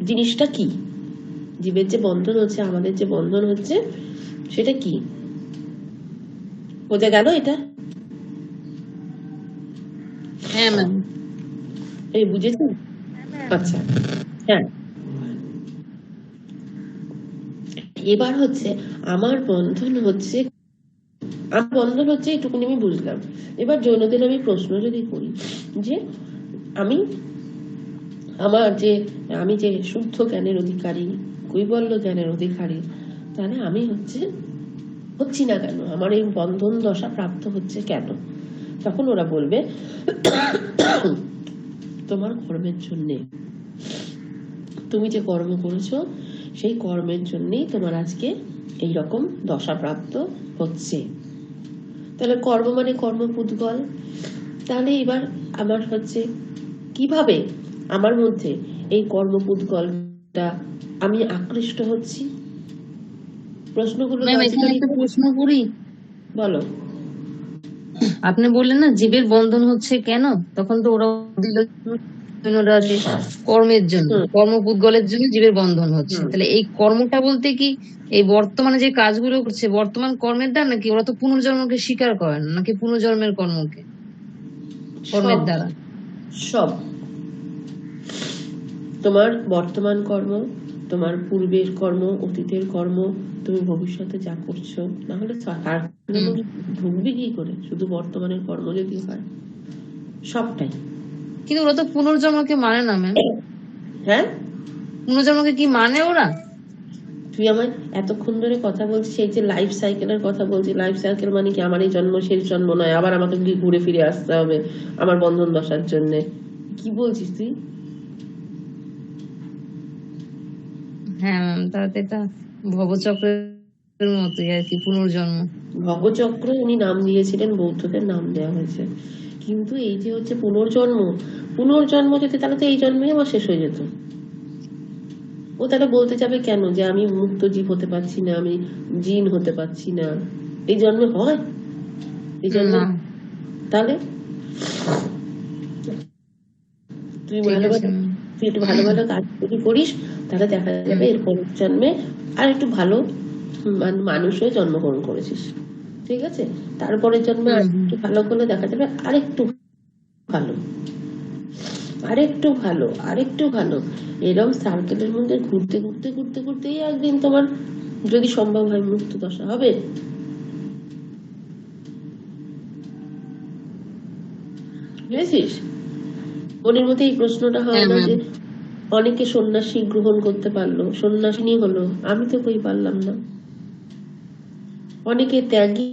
জিনিসটা কি, জীবের যে বন্ধন হচ্ছে, আমাদের যে বন্ধন হচ্ছে, সেটা কি বোঝা গেল? এটা হ্যাঁ ম্যাম, এই বুঝেছি। আচ্ছা, হ্যাঁ। এবার হচ্ছে আমার বন্ধন হচ্ছে, এটুকুনি আমি বুঝলাম। এবার জৈনদের আমি প্রশ্ন যদি করি যে আমি যে শুদ্ধ জ্ঞানের অধিকারী, কৈবল্য জ্ঞানের অধিকারী, তাহলে আমি হচ্ছি না কেন, আমার এই বন্ধন দশা প্রাপ্ত হচ্ছে কেন? তখন ওরা বলবে তোমার কর্মের জন্যে, তুমি যে কর্ম করেছো সেই কর্মের জন্যই তোমার আজকে এই রকম দশা প্রাপ্ত হচ্ছে। তাহলে কর্ম মানে কর্মপুদ্গল। তাহলে এবার আমার হচ্ছে কিভাবে আমার মধ্যে এই কর্মপুদ্গলটা আমি আকৃষ্ট হচ্ছি? প্রশ্নগুলো ম্যাম এখানে একটা প্রশ্ন করি। বলো। আপনি বললেন না জীবের বন্ধন হচ্ছে কেন, তখন তো ওরা দিল যে কর্মের জন্য, কর্মপুদ্গলের জন্য জীবের বন্ধন হচ্ছে। তাহলে এই কর্মটা বলতে কি এই বর্তমানে যে কাজগুলো করছে বর্তমান কর্মের দ্বারা, নাকি ওরা তো পুনর্জন্মকে স্বীকার করে না, নাকি পুনর্জন্মের কর্মের দ্বারা? সব, তোমার বর্তমান কর্ম, তোমার পূর্বের কর্ম, অতীতের কর্ম, তুমি ভবিষ্যতে যা করছো, না হলে ঢুকবে কি করে শুধু বর্তমানের কর্ম যদি হয়? সবটাই। কিন্তু ওরা তো পুনর্জন্মকে মানে না ম্যাম। হ্যাঁ, পুনর্জন্মকে কি মানে ওরা? তুই আমার এতক্ষণ ধরে কথা বলছিস, এই যে লাইফ সাইকেলের কথা বলছি, লাইফ সাইকেল মানে কি আমার এই জন্ম শেষ জন্ম নয়, আবার আমাকে ঘুরে ফিরে আসতে হবে আমার বন্ধন দশার জন্য? কি বলছিস তুই? হ্যাঁ ম্যাম, তাহলে এটা ভবচক্রের মতোই আর কি, পুনর্জন্ম। ভবচক্র উনি নাম দিয়েছিলেন, বৌদ্ধদের নাম দেওয়া হয়েছে। কিন্তু এই যে হচ্ছে পুনর্জন্ম যেতে, তাহলে তো এই জন্মেই আমার শেষ হয়ে যেত। ও তাহলে বলতে যাবে কেন যে আমি মুক্ত জীব হতে পারছি না, আমি জিন হতে পারছি না? এই জন্মে হয়? এই জন্মে তাহলে তুই একটু ভালো ভালো কাজ যদি করিস, তাহলে দেখা যাবে এর পরের জন্মে আর একটু ভালো মানুষ হয়ে জন্মগ্রহণ করেছিস, ঠিক আছে? তারপরের জন্মে আর একটু ভালো করলে দেখা যাবে আরেকটু ভালো, আরেকটু ভালো, আরেকটু ভালো, এরকম সার্কেলের মধ্যে ঘুরতে ঘুরতে ঘুরতে ঘুরতেই একদিন তোমার যদি সম্ভব হয় মুক্ত দশা হবে। বুঝেছিস? মনের মধ্যে এই প্রশ্নটা হয় না যে অনেকে সন্ন্যাসী গ্রহণ করতে পারলো, সন্ন্যাসিনী হলো, আমি তো কই পারলাম না। অনেকে ত্যাগী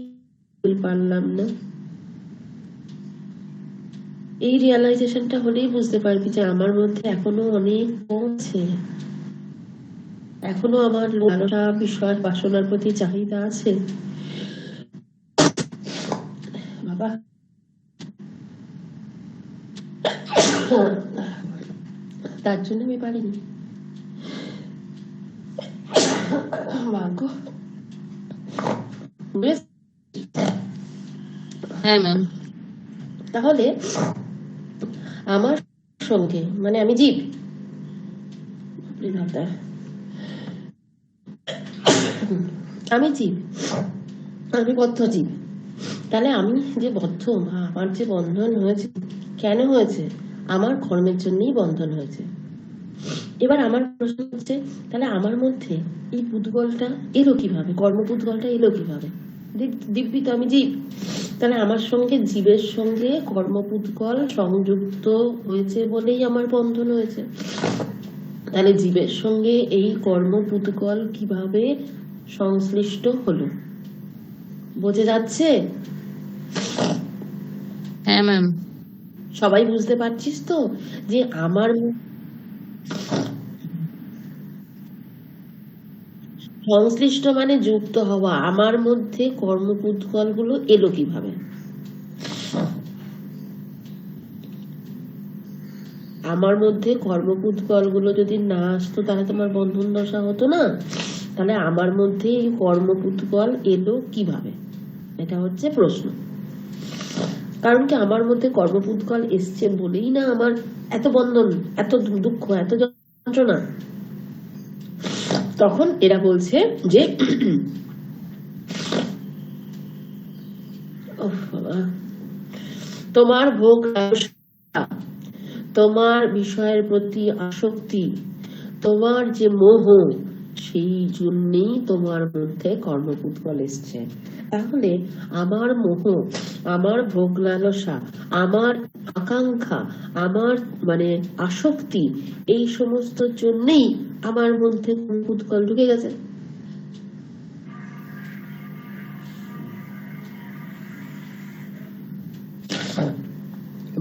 পারলাম না। এই রিয়ালাইজেশনটা হলেই বুঝতে পারবি যে আমার মধ্যে এখনো অনেক আছে, এখনো আমার লালসা বিষয় বাসনার প্রতি চাহিদা আছে। বাবা তার জন্য আমি পারিনি। ভাগ্য। হ্যাঁ ম্যাম। তাহলে আমার সঙ্গে মানে আমি জীব, আমি জীব, আমি বদ্ধ জীব। তাহলে আমি যে বদ্ধ, আমার যে বন্ধন হয়েছে, কেন হয়েছে? আমার কর্মের জন্যই বন্ধন হয়েছে। এবার আমার প্রশ্ন হচ্ছে, তাহলে আমার মধ্যে এই পুদ্গলটা এলো কিভাবে? কর্মপুদ্গলটা এলো কিভাবে? দিব্যি তো আমি জীব, তাহলে আমার সঙ্গে জীবের সঙ্গে কর্মপুদ্গল সংযুক্ত হয়েছে বলেই আমার বন্ধন হয়েছে। তাহলে জীবের সঙ্গে এই কর্মপুদ্গল কিভাবে সংশ্লিষ্ট হলো? বোঝা যাচ্ছে? হ্যাঁ ম্যাম। সবাই বুঝতে পারছিস তো যে আমার সংশ্লিষ্ট মানে যুক্ত হওয়া, আমার মধ্যে কর্মপুদ্গল গুলো এলো কিভাবে? আমার মধ্যে কর্মপুদ্গল গুলো যদি না আসতো তাহলে তোমার বন্ধন দশা হতো না। তাহলে আমার মধ্যে এই কর্মপুদ্গল এলো কিভাবে, এটা হচ্ছে প্রশ্ন। কারণ কি আমার মধ্যে কর্মপুদ্গল এসছে বলেই না আমার এত বন্ধন, এত দুঃখ, এত যন্ত্রণা। তখন এরা বলছে যে তোমার ভোগ, তোমার বিষয়ের প্রতি আসক্তি, তোমার যে মোহ, সেই জন্যই তোমার মধ্যে কর্মপুদ্গল এসছে। তাহলে আমার মোহ, আমার ভোগ লালসা, আমার আকাঙ্ক্ষা, আমার মানে আসক্তি, এই সমস্ত জন্যই আমার মধ্যে কর্মপুদ্গল ঢুকে গেছে।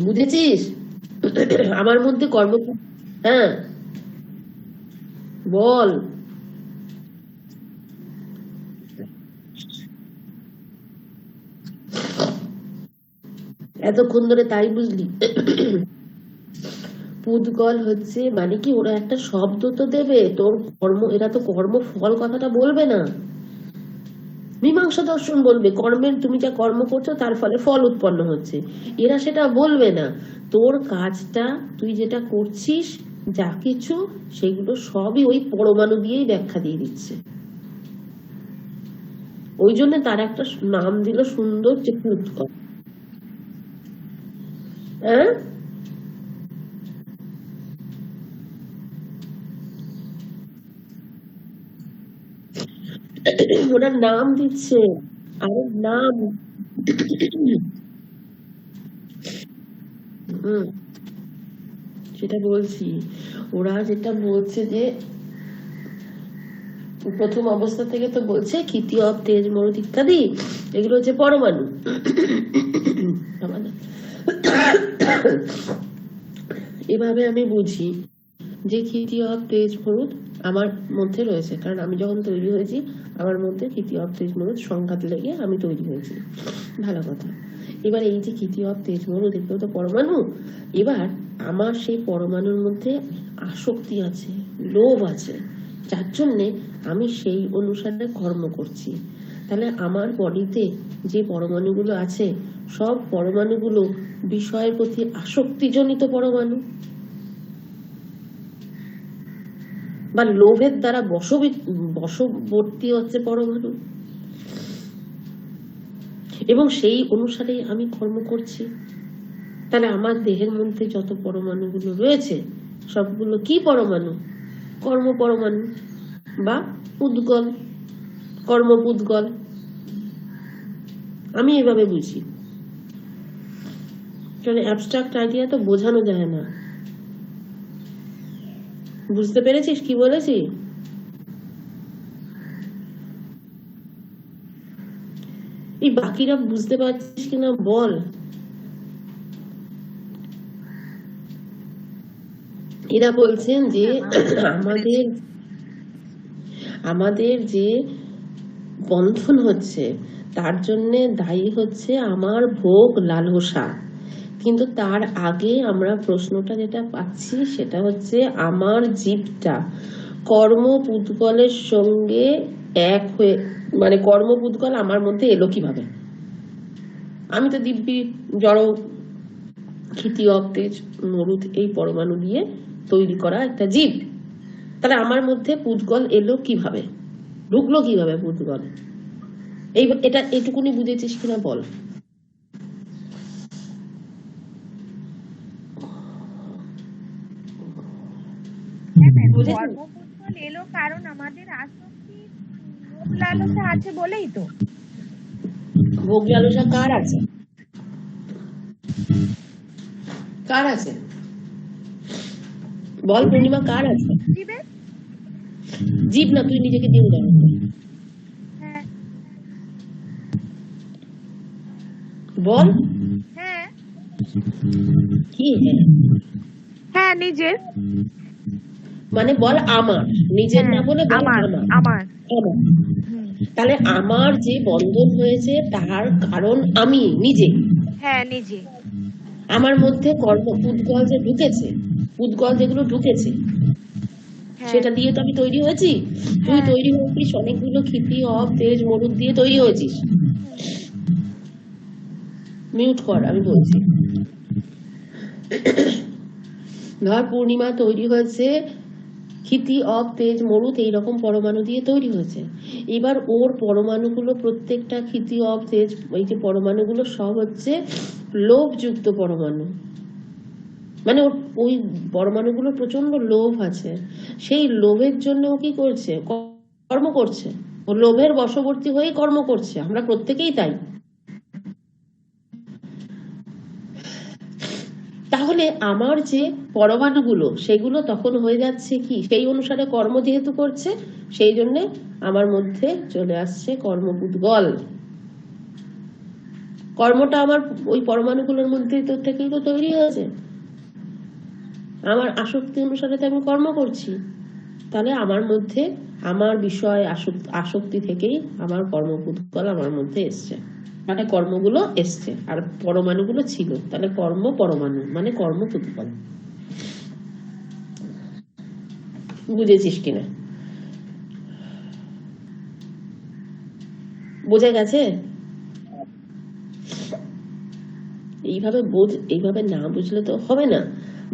বুঝেছিস? আমার মধ্যে কর্ম, হ্যাঁ বল। এতক্ষণ ধরে তাই বুঝলি? পুদ্গল হচ্ছে মানে কি, ওরা একটা শব্দ তো দেবে, তোর কর্ম, এরা তো কর্ম ফল কথাটা বলবে না। মীমাংসা দর্শন বলবে কর্মের, তুমি যা কর্ম করছো তার ফলে ফল উৎপন্ন হচ্ছে, এরা সেটা বলবে না। তোর কাজটা, তুই যেটা করছিস যা কিছু, সেগুলো সবই ওই পরমাণু দিয়েই ব্যাখ্যা দিয়ে দিচ্ছে। ওই জন্য তার একটা নাম দিল সুন্দর, যে পুদ্গল। হ্যাঁ, ওরা নাম দিচ্ছে, আরে নাম। সেটা বলছি, ওরা যেটা বলছে যে প্রথম অবস্থা থেকে তো বলছে ক্ষিতি অব তেজ মরুদ ইত্যাদি, এগুলো হচ্ছে পরমাণু। এভাবে আমি বুঝি যে ক্ষিতি অব তেজ মরুদ আমার মধ্যে রয়েছে, কারণ আমি যখন তৈরি হয়েছি আমার মধ্যে ক্ষিতি অব তেজ মরুদ সংঘাত লেগে আমি তৈরি হয়েছি। ভালো কথা। এবার এই যে ক্ষিতি অব তেজ মরুদ, এগুলো তো পরমাণু। এবার আমার সেই পরমাণুর মধ্যে আসক্তি আছে, লোভ আছে, যার জন্যে আমি সেই অনুসারে কর্ম করছি। তাহলে আমার বডিতে যে পরমাণুগুলো আছে, সব পরমাণুগুলো বিষয়ের প্রতি আসক্তিজনিত পরমাণু, বা লোভের দ্বারা বশবর্তী হচ্ছে পরমাণু, এবং সেই অনুসারে আমি কর্ম করছি। তাহলে আমার দেহের মধ্যে যত পরমাণুগুলো রয়েছে সবগুলো কি পরমাণু? কর্ম পরমাণু বা পুদ্গল, কর্মপুদ্গল। আমি এভাবে বুঝি। অ্যাবস্ট্রাক্ট আইডিয়া তো বোঝানো যায় না। বুঝতে পেরেছিস কি বলেছি? এই বাকিরা বুঝতে পারছিস কিনা বল। এরা বলছেন যে আমাদের আমাদের যে বন্ধন হচ্ছে তার জন্য দায়ী হচ্ছে আমার ভোগ লালসা, কিন্তু তার আগে আমরা প্রশ্নটা যেটা পাচ্ছি সেটা হচ্ছে আমার জীবটা কর্মপুদ্গলের সঙ্গে এক হয়ে, মানে কর্মপুদ্গল আমার মধ্যে এলো কিভাবে? আমি তো দিব্যি জড় ক্ষিতি অবতেজ মরুত এই পরমাণু দিয়ে তৈরি করা একটা জীব, তাহলে আমার মধ্যে পুদ্গল এলো কিভাবে, ঢুকলো কিভাবে পুদ্গল? এটা এটুকুনি বুঝেছিস কিনা বল। কর্মপুত্তল এলো কারণ আমাদের আসক্তি ভোগ লালসা আছে বলেই তো। ভোগ লালসা কার আছে? কার আছে বল পূর্ণিমা, কার আছে? জীবের। জীব না, তুই নিজেকে দিয়ে উদাহরণ দে। হ্যাঁ বল হ্যাঁ কি? হ্যাঁ নিজের, মানে বল আমার, নিজের না বলে বল আমার আমার। আমার আমার। তাহলে আমার যে বন্ধন হয়েছে তার কারণ আমি নিজে। হ্যাঁ নিজে। আমার মধ্যে পুদ্গল যে ঢুকেছে, পুদ্গল যেগুলো ঢুকেছে সেটা দিয়ে তো আমি তৈরি হয়েছি। তুই তৈরি হয়েছিস অনেকগুলো ক্ষিতি অব তেজ মরুদ দিয়ে তৈরি হয়েছিস। মিউট কর, আমি বলছি। ধর পূর্ণিমা তৈরি হয়েছে ক্ষিতি অব তেজ মরুদ এইরকম পরমাণু দিয়ে তৈরি হয়েছে। এবার ওর পরমাণুগুলো প্রত্যেকটা ক্ষিতি অব তেজ এই যে পরমাণুগুলো সব হচ্ছে লোভযুক্ত পরমাণু, মানে ওই পরমাণুগুলো প্রচন্ড লোভ আছে। সেই লোভের জন্য ও কি করছে? কর্ম করছে। ও লোভের বশবর্তী হয়ে কর্ম করছে। আমরা প্রত্যেকেই তাই। তাহলে আমার যে পরমাণুগুলো সেগুলো তখন হয়ে যাচ্ছে কি, সেই অনুসারে কর্ম যেহেতু করছে সেই জন্য আমার মধ্যে চলে আসছে কর্মপুদ্গল। কর্মটা আমার ওই পরমাণুগুলোর মধ্যে তো থেকেই তো তৈরি হয়েছে। আমার আসক্তি অনুসারে তো আমি কর্ম করছি, তাহলে আমার মধ্যে আমার বিষয় আসক্তি থেকেই আমার কর্মপুদ্গল আমার মধ্যে এসছে, মানে কর্মগুলো এসছে আর পরমাণুগুলো ছিল, তাহলে কর্ম পরমাণু মানে কর্মপুদ্গল। বুঝেছিস কিনা? বোঝা গেছে? এইভাবে বোঝ, এইভাবে না বুঝলে তো হবে না।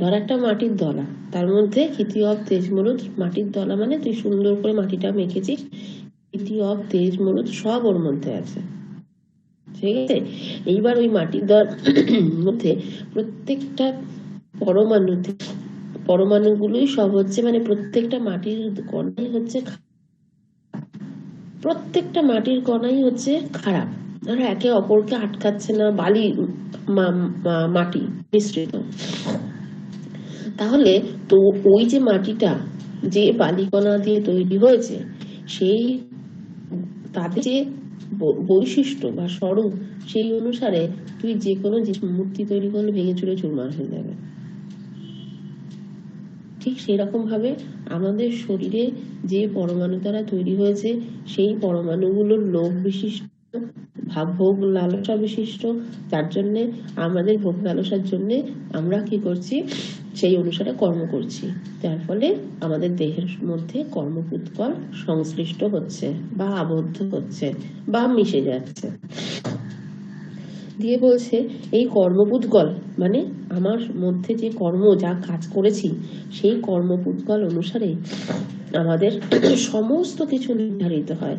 ধর একটা মাটির দলা, তার মধ্যে ক্ষিতি অব তেজ মরুদ, মাটির দলা মানে তুই সুন্দর করে মাটিটা মেখেছিস, ক্ষিতি অব তেজ মরুদ সব ওর মধ্যে আছে, ঠিক আছে? এইবার ওই মাটির দল মধ্যে প্রত্যেকটা পরমাণুগুলোই সব হচ্ছে, মানে প্রত্যেকটা মাটির কণাই হচ্ছে, প্রত্যেকটা মাটির কণাই হচ্ছে খারাপ, ধরো একে অপরকে আটকাচ্ছে না, বালি মাটি মিশ্রিত। তাহলে তো ওই যে মাটিটা যে বালিকণা দিয়ে তৈরি হয়েছে, সেই তাদের যে বৈশিষ্ট্য বা স্বরূপ, সেই অনুসারে তুই যে কোনো মূর্তি তৈরি করলে ভেঙে চুরে চুরমার হয়ে যাবে। ঠিক সেরকম ভাবে আমাদের শরীরে যে পরমাণু দ্বারা তৈরি হয়েছে সেই পরমাণুগুলোর লোভ বিশিষ্ট, ভোগ লালসা বিশিষ্ট, যার জন্য আমাদের ভোগ লালসার জন্য আমরা কি করছি, সেই অনুসারে কর্ম করছি, যার ফলে আমাদের দেহের মধ্যে কর্মপুদ্গল সংশ্লিষ্ট হচ্ছে বা আবদ্ধ হচ্ছে বা মিশে যাচ্ছে। দিয়ে বলছে এই কর্মপুদ্গল মানে আমার মধ্যে যে কর্ম যা কাজ করেছি সেই কর্মপুদ্গল অনুসারে আমাদের সমস্ত কিছু নির্ধারিত হয়।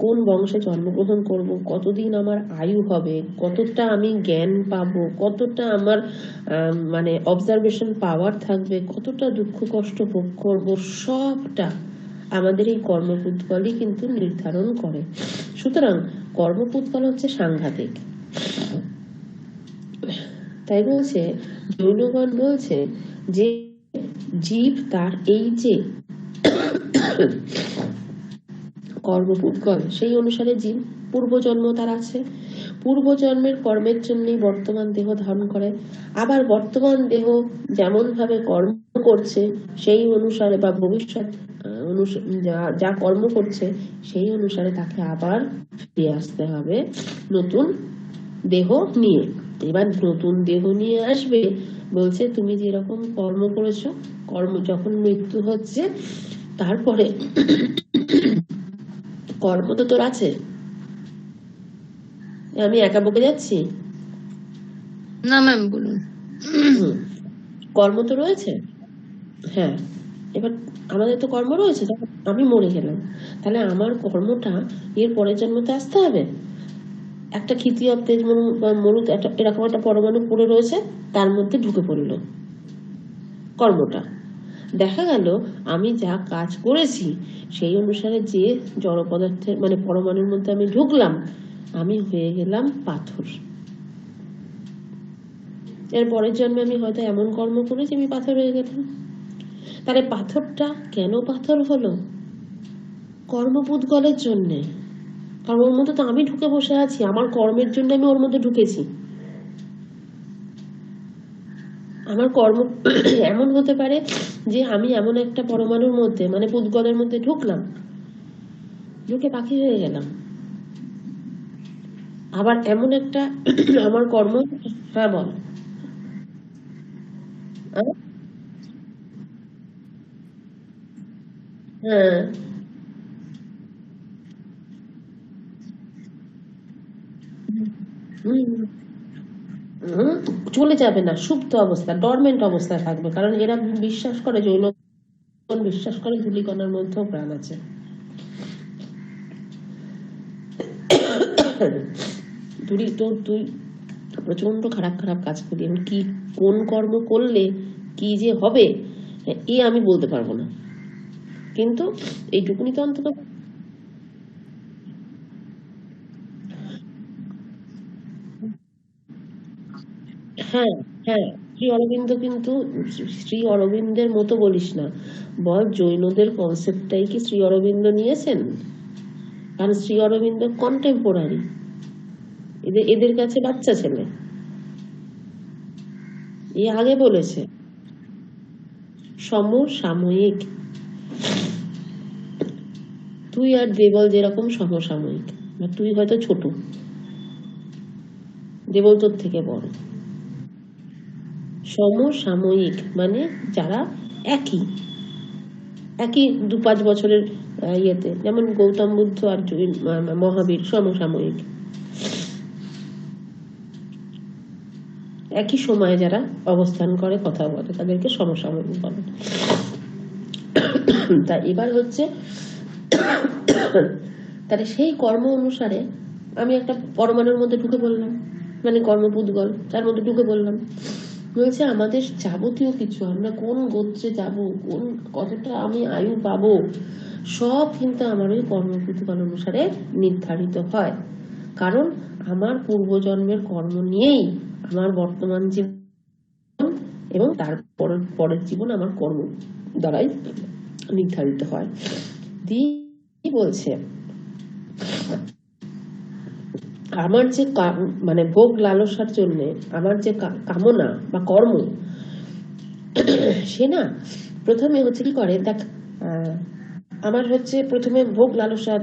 কোন বংশে জন্মগ্রহণ করব, কতদিন আমার আয়ু হবে, কতটা আমি জ্ঞান পাবো, কতটা আমার মানে অবজারভেশন পাওয়ার থাকবে, কতটা দুঃখ কষ্ট ভোগ করব, সবটা আমাদের এই কর্মপুদ্গলই কিন্তু নির্ধারণ করে। সুতরাং কর্মপুদ্গল হচ্ছে সাংঘাতিক। তাই বলছে জৈনগণ বলছে যে জীব তার এই যে কর্মপুৎগল, সেই অনুসারে জীব পূর্বজন্ম তার আছে, পূর্বজন্মের কর্মের জন্যই বর্তমান দেহ ধারণ করে। আবার বর্তমান দেহ যেমন ভাবে কর্ম করছে সেই অনুসারে বা ভবিষ্যৎ যা কর্ম করছে সেই অনুসারে তাকে আবার ফিরে আসতে হবে নতুন দেহ নিয়ে। এবার নতুন দেহ নিয়ে আসবে, বলছে তুমি যেরকম কর্ম করেছো, কর্ম যখন মৃত্যু হচ্ছে তারপরে কর্ম তো তোর আছে। আমি একা বকে যাচ্ছি? না ম্যাম বলুন। কর্ম তো রয়েছে। হ্যাঁ, এবার আমাদের তো কর্ম রয়েছে। যখন আমি মরে গেলাম তাহলে আমার কর্মটা এর পরের জন্মতে আসতে হবে। একটা ক্ষিতি অব তেজ মরুত এরকম একটা পরমাণু পড়ে রয়েছে, তার মধ্যে ঢুকে পড়লো কর্মটা। দেখা গেল আমি যা কাজ করেছি সেই অনুসারে যে জড় পদার্থের মানে পরমাণুর মধ্যে আমি ঢুকলাম, আমি হয়ে গেলাম পাথর। এর পরের জন্মে আমি হয়তো এমন কর্ম করেছি আমি পাথর হয়ে গেলাম। তাহলে পাথরটা কেন পাথর হলো? কর্মপুৎগলের জন্যে। কারণ ওর মধ্যে তো আমি ঢুকে বসে আছি, আমার কর্মের জন্য আমি ওর মধ্যে ঢুকেছি। আমার কর্ম এমন হতে পারে যে আমি এমন একটা পরমাণুর মধ্যে মানে পুৎগলের মধ্যে ঢুকলাম, ঢুকে পাখি হয়ে গেলাম। আবার এমন একটা আমার কর্ম। হ্যাঁ বল। হ্যাঁ, চলে যাবে না, সুপ্ত অবস্থা, ডরমেন্ট অবস্থায় থাকবে। কারণ এরা বিশ্বাস করে, জৈনগণ বিশ্বাস করে ধূলিকণার মধ্যেও প্রাণ আছে। তুই প্রচন্ড খারাপ খারাপ কাজ করি, আমি কি কোন কর্ম করলে কি যে হবে এ আমি বলতে পারবো না, কিন্তু এইটুকুনি তো অন্তত। হ্যাঁ, হ্যাঁ, শ্রী অরবিন্দ কিন্তু শ্রী অরবিন্দের মতো বলিস না, বল জৈনদের কনসেপ্টটাই কি শ্রী অরবিন্দ নিয়েছেন? কারণ শ্রী অরবিন্দ কন্টেম্পোরারি, এদের কাছে বাচ্চা ছেলে। এ আগে বলেছে সমসাময়িক। তুই আর দেবল যেরকম সমসাময়িক, তুই হয়তো ছোট, দেবল তোর থেকে বড়। সমসাময়িক মানে যারা একই একই 2-5 বছরের ইয়েতে, যেমন গৌতম বুদ্ধ আর মহাবীর সমসাময়িক। একই সময়ে যারা অবস্থান করে কথা বলে তাদেরকে সমসাময়িক বলে। তা এবার হচ্ছে তাহলে সেই কর্ম অনুসারে আমি একটা পরমাণুর মধ্যে ঢুকে পড়লাম, মানে কর্মপুৎগল তার মধ্যে ঢুকে পড়লাম। বলছে আমাদের যাবতীয় কিছু, আমরা কোন গোত্রে যাব, কোন কতটা আমি আয়ু পাবো, সব কিন্তু আমার ওই কর্মপুৎগল অনুসারে নির্ধারিত হয়। কারণ আমার পূর্বজন্মের কর্ম নিয়েই আমার বর্তমান জীবন এবং তার পরের জীবন আমার কর্ম দ্বারাই নির্ধারিত হয়। দিয়ে বলছে আমার যে মানে ভোগ লালসার জন্য আমার যে কামনা বা কর্ম, সে না প্রথমে হচ্ছে কি করে দেখ, আমার হচ্ছে প্রথমে ভোগ লালসা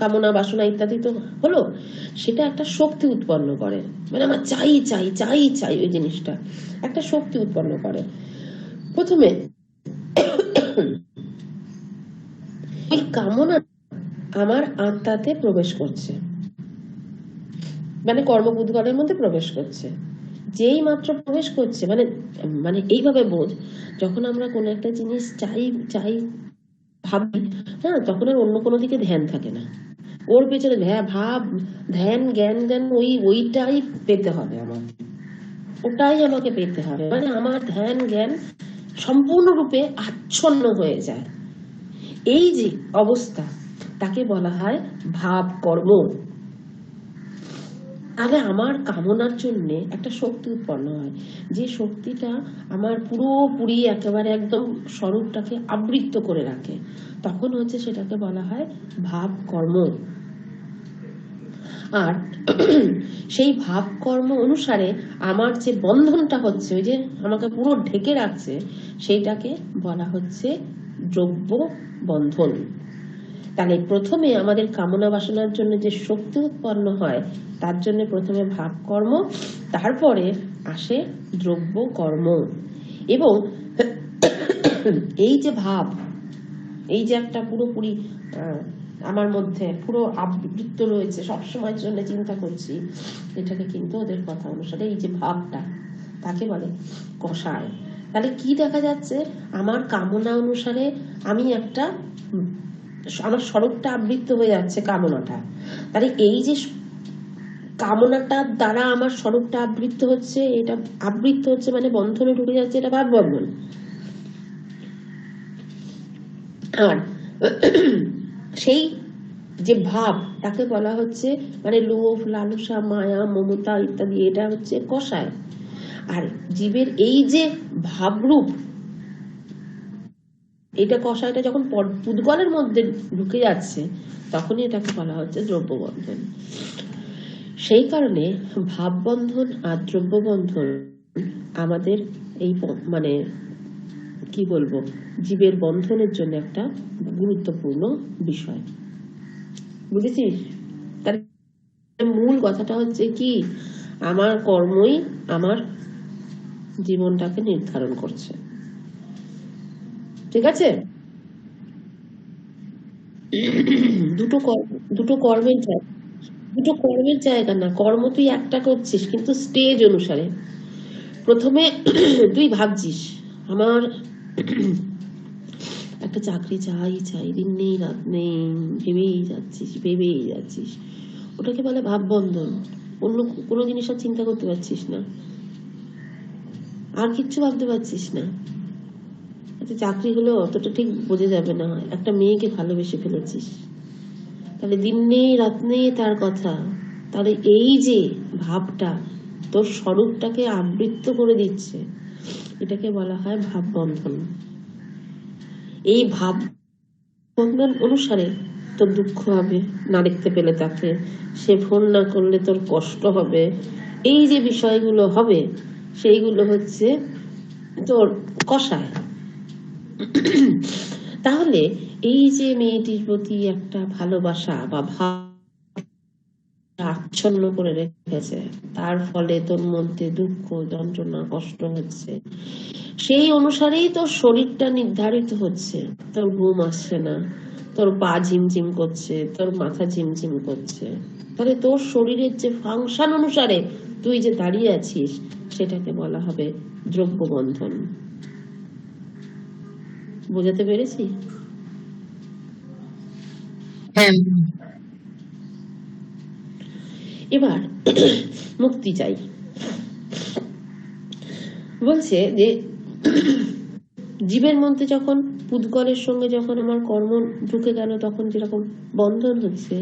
কামনা বাসনা ইত্যাদি তো হলো, সেটা একটা শক্তি উৎপন্ন করে, মানে আমার চাই চাই চাই চাই ওই জিনিসটা একটা শক্তি উৎপন্ন করে। প্রথমে এই কামনা আমার আত্মাতে প্রবেশ করছে, মানে কর্মপুৎগলের মধ্যে প্রবেশ করছে। যেই মাত্র প্রবেশ করছে মানে মানে এইভাবে বোঝ, যখন আমরা কোনো একটা জিনিস চাই চাই ভাবি, হ্যাঁ, তখন আর অন্য কোনো দিকে ধ্যান থাকে না, ওর পেছনে ভাব ধ্যান জ্ঞান জ্ঞান ওইটাই পেতে হবে আমাকে, ওটাই আমাকে পেতে হবে। মানে আমার ধ্যান জ্ঞান সম্পূর্ণরূপে আচ্ছন্ন হয়ে যায়। এই যে অবস্থা তাকে বলা হয় ভাব কর্ম। তাহলে আমার কামনার জন্য একটা শক্তি উৎপন্ন হয়, যে শক্তিটা আমার পুরোপুরি একেবারে একদম স্বরূপটাকে আবৃত করে রাখে। তখন হচ্ছে সেটাকে বলা হয় ভাব কর্ম। আর সেই ভাব কর্ম অনুসারে আমার যে বন্ধনটা হচ্ছে, ওই যে আমাকে পুরো ঢেকে রাখছে, সেইটাকে বলা হচ্ছে দ্রব্য বন্ধন। তাহলে প্রথমে আমাদের কামনা বাসনার জন্য যে শক্তি উৎপন্ন হয়, তার জন্য প্রথমে ভাব কর্ম, তারপরে আসে দ্রব্য কর্ম। এবং এই যে ভাব, এই যে একটা পুরোপুরি আমার মধ্যে পুরো আবৃত্ত রয়েছে, সবসময়ের জন্য চিন্তা করছি, এটাকে কিন্তু ওদের কথা অনুসারে এই যে ভাবটা, তাকে বলে কষায়। তাহলে কি দেখা যাচ্ছে, আমার কামনা অনুসারে আমি একটা, আমার স্বরূপটা আবৃত্ত হয়ে যাচ্ছে কামনাটা। তাহলে এই যে কামনাটার দ্বারা আমার স্বরূপটা আবৃত্ত হচ্ছে, এটা আবৃত্ত হচ্ছে মানে বন্ধনে ঢুকে যাচ্ছে, এটা ভাব বন্ধন। আর সেই যে ভাব, তাকে বলা হচ্ছে মানে লোভ, লালসা, মায়া, মমতা ইত্যাদি, এটা হচ্ছে কষায়। আর জীবের এই যে ভাবরূপ, এটা কষায়টা যখন পুদ্গলের মধ্যে ঢুকে যাচ্ছে, তখনই এটাকে বলা হচ্ছে দ্রব্য বন্ধন। সেই কারণে ভাব বন্ধন আর দ্রব্য বন্ধন আমাদের এই মানে কি বলবো, জীবের বন্ধনের জন্য একটা গুরুত্বপূর্ণ বিষয়। বুঝেছিস? তার মূল কথাটা হচ্ছে কি, আমার কর্মই আমার জীবনটাকে নির্ধারণ করছে। ঠিক আছে? দুটো কর্মের জায়গা না, কর্ম তুই একটা করছিস কিন্তু স্টেজ অনুসারে। প্রথমে তুই ভাবছিস আমার একটা চাকরি চাই, দিন নেই রাত নেই, ভেবেই যাচ্ছিস, ওটাকে বলে ভাব বন্ধন। অন্য কোনো জিনিস আর চিন্তা করতে পারছিস না, আর কিচ্ছু ভাবতে পারছিস না। আচ্ছা, চাকরি হলো অতটা ঠিক বোঝা যাবে না, একটা মেয়েকে ভালোবেসে ফেলেছিস, তাহলে দিন নেই রাত নেই তার কথা। তাহলে এই যে ভাবটা তোর স্বরূপটাকে আবৃত্ত করে দিচ্ছে, এটাকে বলা হয় ভাব বন্ধন। এই ভাব বন্ধন অনুসারে তোর দুঃখ হবে না দেখতে পেলে তাকে, সে ফোন না করলে তোর কষ্ট হবে, এই যে বিষয়গুলো হবে, সেইগুলো হচ্ছে তোর কষায়। তাহলে এই যে মেয়েটির প্রতি একটা ভালোবাসা বা ভাব আচ্ছন্ন করে রেখেছে, তার ফলে তোর মধ্যে দুঃখ, যন্ত্রণা, কষ্ট হচ্ছে, সেই অনুসারেই তোর শরীরটা নির্ধারিত হচ্ছে। তোর ঘুম আসছে না, তোর পা ঝিমঝিম করছে, তোর মাথা ঝিমঝিম করছে। তাহলে তোর শরীরের যে ফাংশন অনুসারে তুই যে দাঁড়িয়ে আছিস, সেটাকে বলা হবে দ্রব্য বন্ধন। বোঝাতে পেরেছি? হ্যাঁ। এবার মুক্তি চাই বলছে যে জীবের মধ্যে যখন পুদ্গলের সঙ্গে যখন আমার কর্ম ঢুকে গেল, তখন যেরকম বন্ধন হচ্ছে,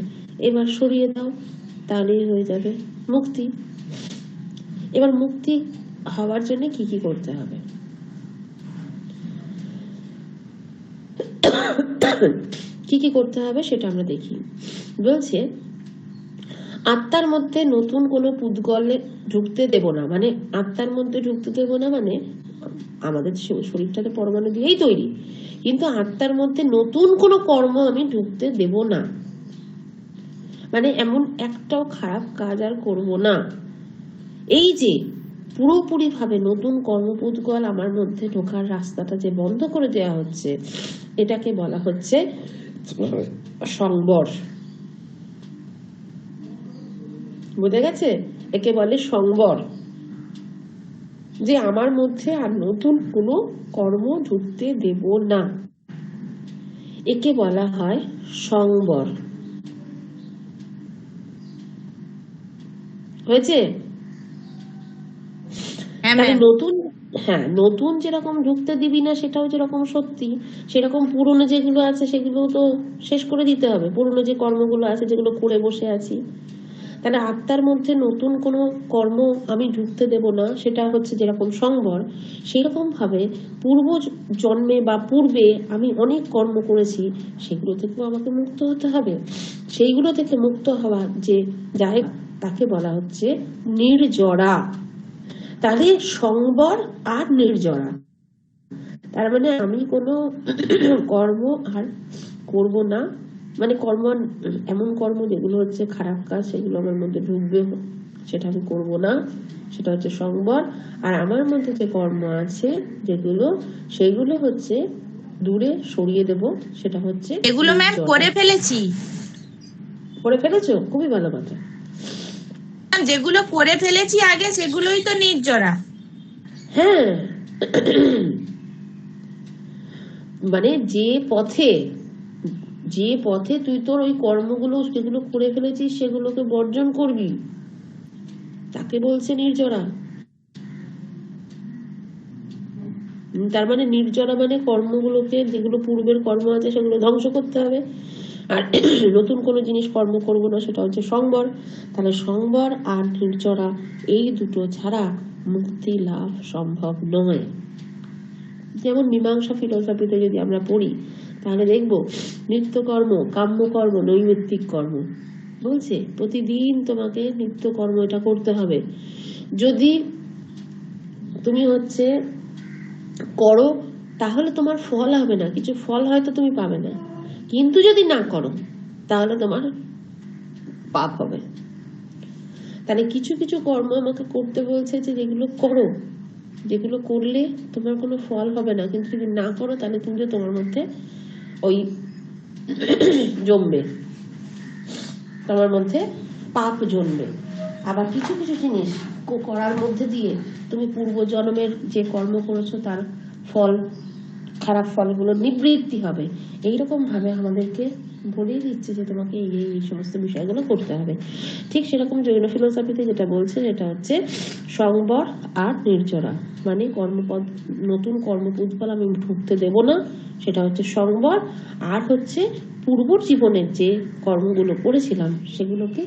এবার সরিয়ে দাও, তাহলেই হয়ে যাবে মুক্তি। এবার মুক্তি হওয়ার জন্য কি কি করতে হবে? কি কি করতে হবে সেটা আমরা দেখি। বলছে আত্মার মধ্যে নতুন কোনো পুদ্গলে ঢুকতে দেব না। মানে আত্মার মধ্যে ঢুকতে দেব না মানে আমাদের শরীরটাতে পরমাণু দিয়েই তৈরি, কিন্তু আত্মার মধ্যে নতুন কোনো কর্ম আমি ঢুকতে দেব না। মানে এমন একটাও খারাপ কাজ আর করব না। এই যে পুরোপুরি ভাবে নতুন কর্মপুদ্গল আমার মধ্যে ঢোকার রাস্তাটা যে বন্ধ করে দেওয়া হচ্ছে, এটাকে বলা হচ্ছে সংবর। বুঝে গেছে? একে বলে সংবর, যে আমার মধ্যে আর নতুন কোনো কর্ম ঢুকতে দেব না, একে বলা হয় সংবর। হয়েছে? নতুন যেরকম ঢুকতে দিবি না, সেটাও যেরকম সত্যি, সেরকম পুরনো যেগুলো আছে সেগুলো তো শেষ করে দিতে হবে। পুরনো যে কর্মগুলো আছে, যেগুলো করে বসে আছি, তাহলে আত্মার মধ্যে নতুন কোনো কর্ম আমি ঢুকতে দেব না, সেটা হচ্ছে যেরকম সংবর। সেরকম ভাবে পূর্ব জন্মে বা পূর্বে আমি অনেক কর্ম করেছি, সেগুলো থেকেও আমাকে মুক্ত হতে হবে। সেইগুলো থেকে মুক্ত হওয়া যে জায়গা, তাকে বলা হচ্ছে নির্জরা। তাহলে সংবর আর নির্জরা, তার মানে আমি কোনো কর্ম আর করব না, মানে কর্ম, এমন কর্ম যেগুলো হচ্ছে খারাপ কাজ, সেগুলো আমার মধ্যে ঢুকবে, সেটা আমি করব না, সেটা হচ্ছে সংবর। আর আমার মধ্যে যে কর্ম আছে যেগুলো, সেগুলো হচ্ছে দূরে সরিয়ে দেব, সেটা হচ্ছে এগুলো ম্যাম নির্জরা। করে ফেলেছি। করে ফেলেছো? খুবই ভালো কথা। যেগুলো করে ফেলেছি আগে, সেগুলোই তো নির্জরা। হ্যাঁ, মানে যে পথে তুই তোর ওই কর্মগুলো যেগুলো করে ফেলেছিস সেগুলোকে বর্জন করবি, তাকে বলছে নির্জরা। তার মানে নির্জরা মানে কর্মগুলোকে, যেগুলো পূর্বের কর্ম আছে সেগুলো ধ্বংস করতে হবে, আর নতুন কোনো জিনিস কর্ম করব না, সেটা হচ্ছে সংবর। তাহলে সংবর আর নির্জরা, এই দুটো ছাড়া মুক্তি লাভ সম্ভব নয়। যেমন মীমাংসা ফিলোসফিতে যদি আমরা পড়ি, তাহলে দেখবো নিত্যকর্ম, কাম্যকর্ম, নৈমিত্তিক কর্ম বলছে প্রতিদিন তোমাকে নিত্য কর্ম এটা করতে হবে। যদি তুমি হচ্ছে করো, তাহলে তোমার ফল হবে না, কিছু ফল হয়তো তুমি পাবে না, কিন্তু যদি না করো তাহলে তোমার পাপ হবে। তাহলে কিছু কিছু কর্ম আমাকে করতে বলছে যে যেগুলো করো, যেগুলো করলে তোমার কোনো ফল হবে না, কিন্তু যদি না করো তাহলে কিন্তু তোমার মধ্যে ওই জমবে, তোমার মধ্যে পাপ জন্মবে। আবার কিছু কিছু জিনিস করার মধ্যে দিয়ে তুমি পূর্ব জন্মের যে কর্ম করেছো তার ফল, খারাপ ফলগুলো নিবৃত্তি হবে। এইরকম ভাবে আমাদেরকে বলেই দিচ্ছে যে তোমাকে এই সমস্ত বিষয়গুলো করতে হবে। ঠিক সেরকম জৈন ফিলোসফিতে যেটা বলছে, যেটা হচ্ছে সংবর আর নির্জরা, মানে কর্মপদ, নতুন কর্মপদ আমি ঢুকতে দেব না, সেটা হচ্ছে সংবর। আর হচ্ছে পূর্ব জীবনের যে কর্মগুলো করেছিলাম সেগুলোকে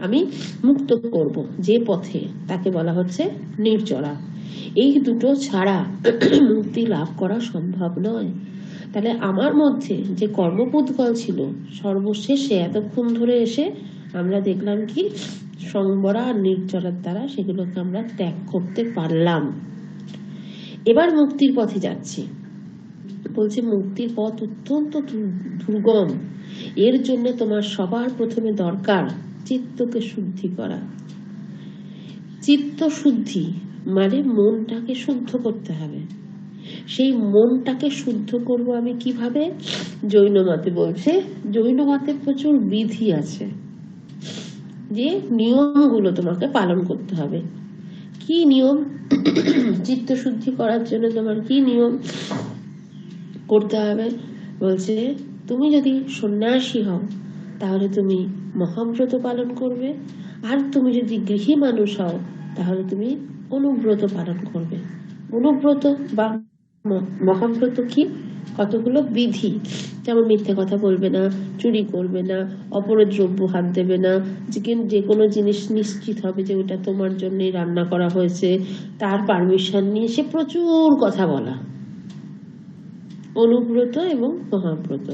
আমি মুক্ত করব যে পথে, তাকে বলা হচ্ছে নির্জরা। এই দুটো ছাড়া মুক্তি লাভ করা সম্ভব নয়। তাহলে আমার মধ্যে যে কর্মপুদ্গল ছিল, সর্বশেষে এতক্ষণ ধরে এসে আমরা দেখলাম কি সংবরা আর নির্জরার দ্বারা সেগুলোকে আমরা ত্যাগ করতে পারলাম। এবার মুক্তির পথে যাচ্ছি। বলছে মুক্তির পথ অত্যন্ত দুর্গম, এর জন্য তোমার সবার প্রথমে দরকার চিত্তকে শুদ্ধি করা। চিত্ত শুদ্ধি মানে মনটাকে শুদ্ধ করতে হবে। সেই মনটাকে শুদ্ধ করব আমি কিভাবে? জৈন মতে বলছে, জৈন মতে প্রচুর বিধি আছে, যে নিয়মগুলো তোমাকে পালন করতে হবে। কি নিয়ম? চিত্ত শুদ্ধি করার জন্য তোমার কি নিয়ম করতে হবে? বলছে তুমি যদি সন্ন্যাসী হও তাহলে তুমি মহাব্রত পালন করবে, আর তুমি যদি গৃহী মানুষ হও তাহলে তুমি অনুব্রত পালন করবে। অনুব্রত বা মহাব্রত কি? কতগুলো বিধি, যেমন মিথ্যে কথা বলবে না, চুরি করবে না, অপরের দ্রব্য হাত দেবে না, যে কোনো জিনিস নিশ্চিত হবে যে ওটা তোমার জন্যই রান্না করা হয়েছে, তার পারমিশন নিয়ে সে প্রচুর কথা বলা, অনুব্রত এবং মহাব্রত।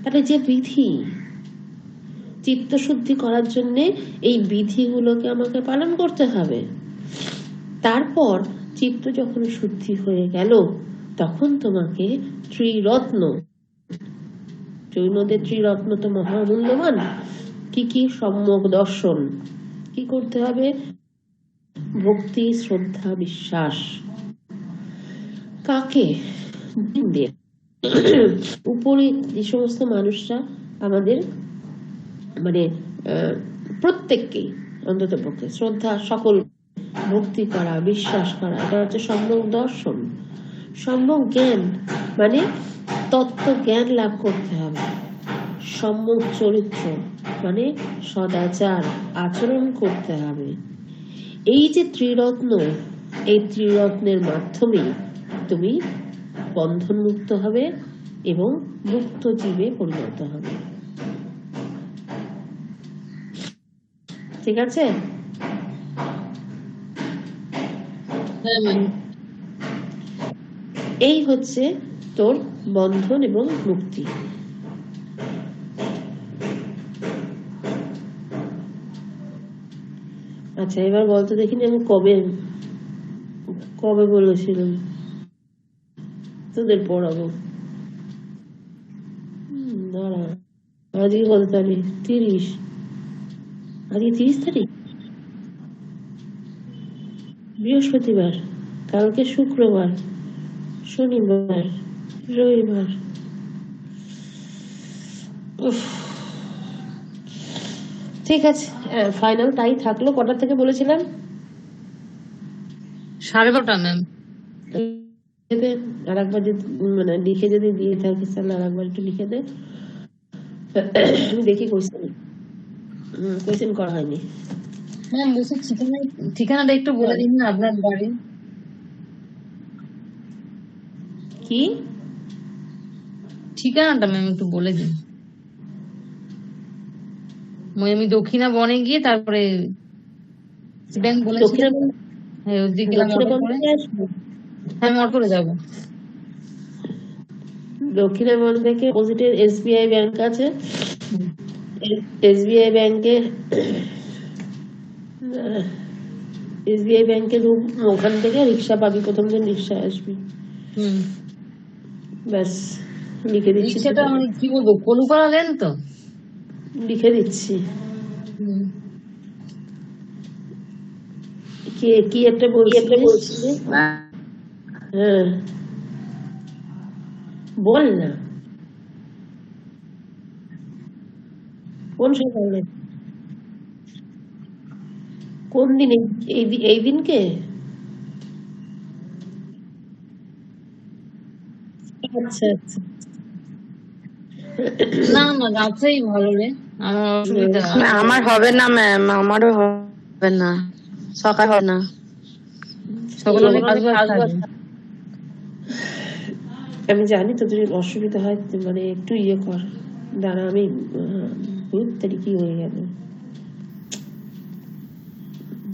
তাহলে যে বিধি, চিত্ত শুদ্ধি করার জন্য এই বিধিগুলোকে আমাকে পালন করতে হবে। তারপর চিত্ত যখন শুদ্ধি হয়ে গেল, তখন তোমাকে ত্রিরত্ন, জৈনদের ত্রিরত্ন তো মহামূল্যবান, কি কি? সম্যক দর্শন, কি করতে হবে? ভক্তি, শ্রদ্ধা, বিশ্বাস। কাকে? উপরে যে সমস্ত মানুষরা আমাদের মানে প্রত্যেককেই অন্তত পক্ষে শ্রদ্ধা, সকল ভক্তি করা, বিশ্বাস করা, এটা হচ্ছে সম্যক দর্শন। সম্যক জ্ঞান মানে তত্ত্ব জ্ঞান লাভ করতে হবে। সম্যক চরিত্র মানে সদাচার আচরণ করতে হবে। এই যে ত্রিরত্ন, এই ত্রিরত্নের মাধ্যমে তুমি বন্ধন মুক্ত হবে এবং মুক্ত জীবে পরিণত হবে। ঠিক আছে? হ্যাঁ ম্যাম। এই হচ্ছে তোর বন্ধন এবং মুক্তি। আচ্ছা এবার বলতো দেখিনি আমি কবে কবে বলেছিলাম তোদের পড়াবো? দাঁড়া, আজকে কত তারিখ? 30। আজকে 30 তারিখ, বৃহস্পতিবার, কালকে শুক্রবার, শনিবার, রবিবার। উফ, ঠিক আছে, ফাইনাল তাই থাকলো। কটা থেকে বলেছিলাম? 12:30 ম্যাম। আর একবার যদি মানে লিখে যদি দিয়ে থাকিস তাহলে আর একবার একটু লিখে দে, দেখি কোয়েশ্চেন করা হয়নি। ম্যাম বলছি ঠিকানাটা একটু বলে দিন না আপনার বাড়ি। কি ঠিকানাটা ম্যাম একটু বলে দিন। আমি দক্ষিণা বনে গিয়ে তারপরে ব্যাংক বলেছিলাম। হ্যাঁ ওদিকে আমি অটো করে, হ্যাঁ আমি অটো করে যাবো। দক্ষিণাবন থেকে অপোজিটে এসবিআই ব্যাংক আছে। এসবিআই ব্যাংকে ঢুক, ওখান থেকে রিক্সা পাবি, প্রথম দিন রিক্সায় আসবি। ব্যাস লিখে দিচ্ছি। সেটা মানে কি বলবো, কলুপাড়া লেন তো? লিখে দিচ্ছি। কি একটা বলছিলি? হ্যাঁ বল না, কোন সকালে, কোন দিন? এই দিনকে? আচ্ছা আচ্ছা, না না রাত্রেই ভালো রে, আমার অসুবিধা। আমার হবে না ম্যাম, আমারও হবে না, সকাল হবে না, সকালে অনেক কাজ বাজ। আমি জানি তোদের অসুবিধা হয়, মানে একটু ইয়ে কর। দাঁড়া আমি তারি কি হয়ে গেল,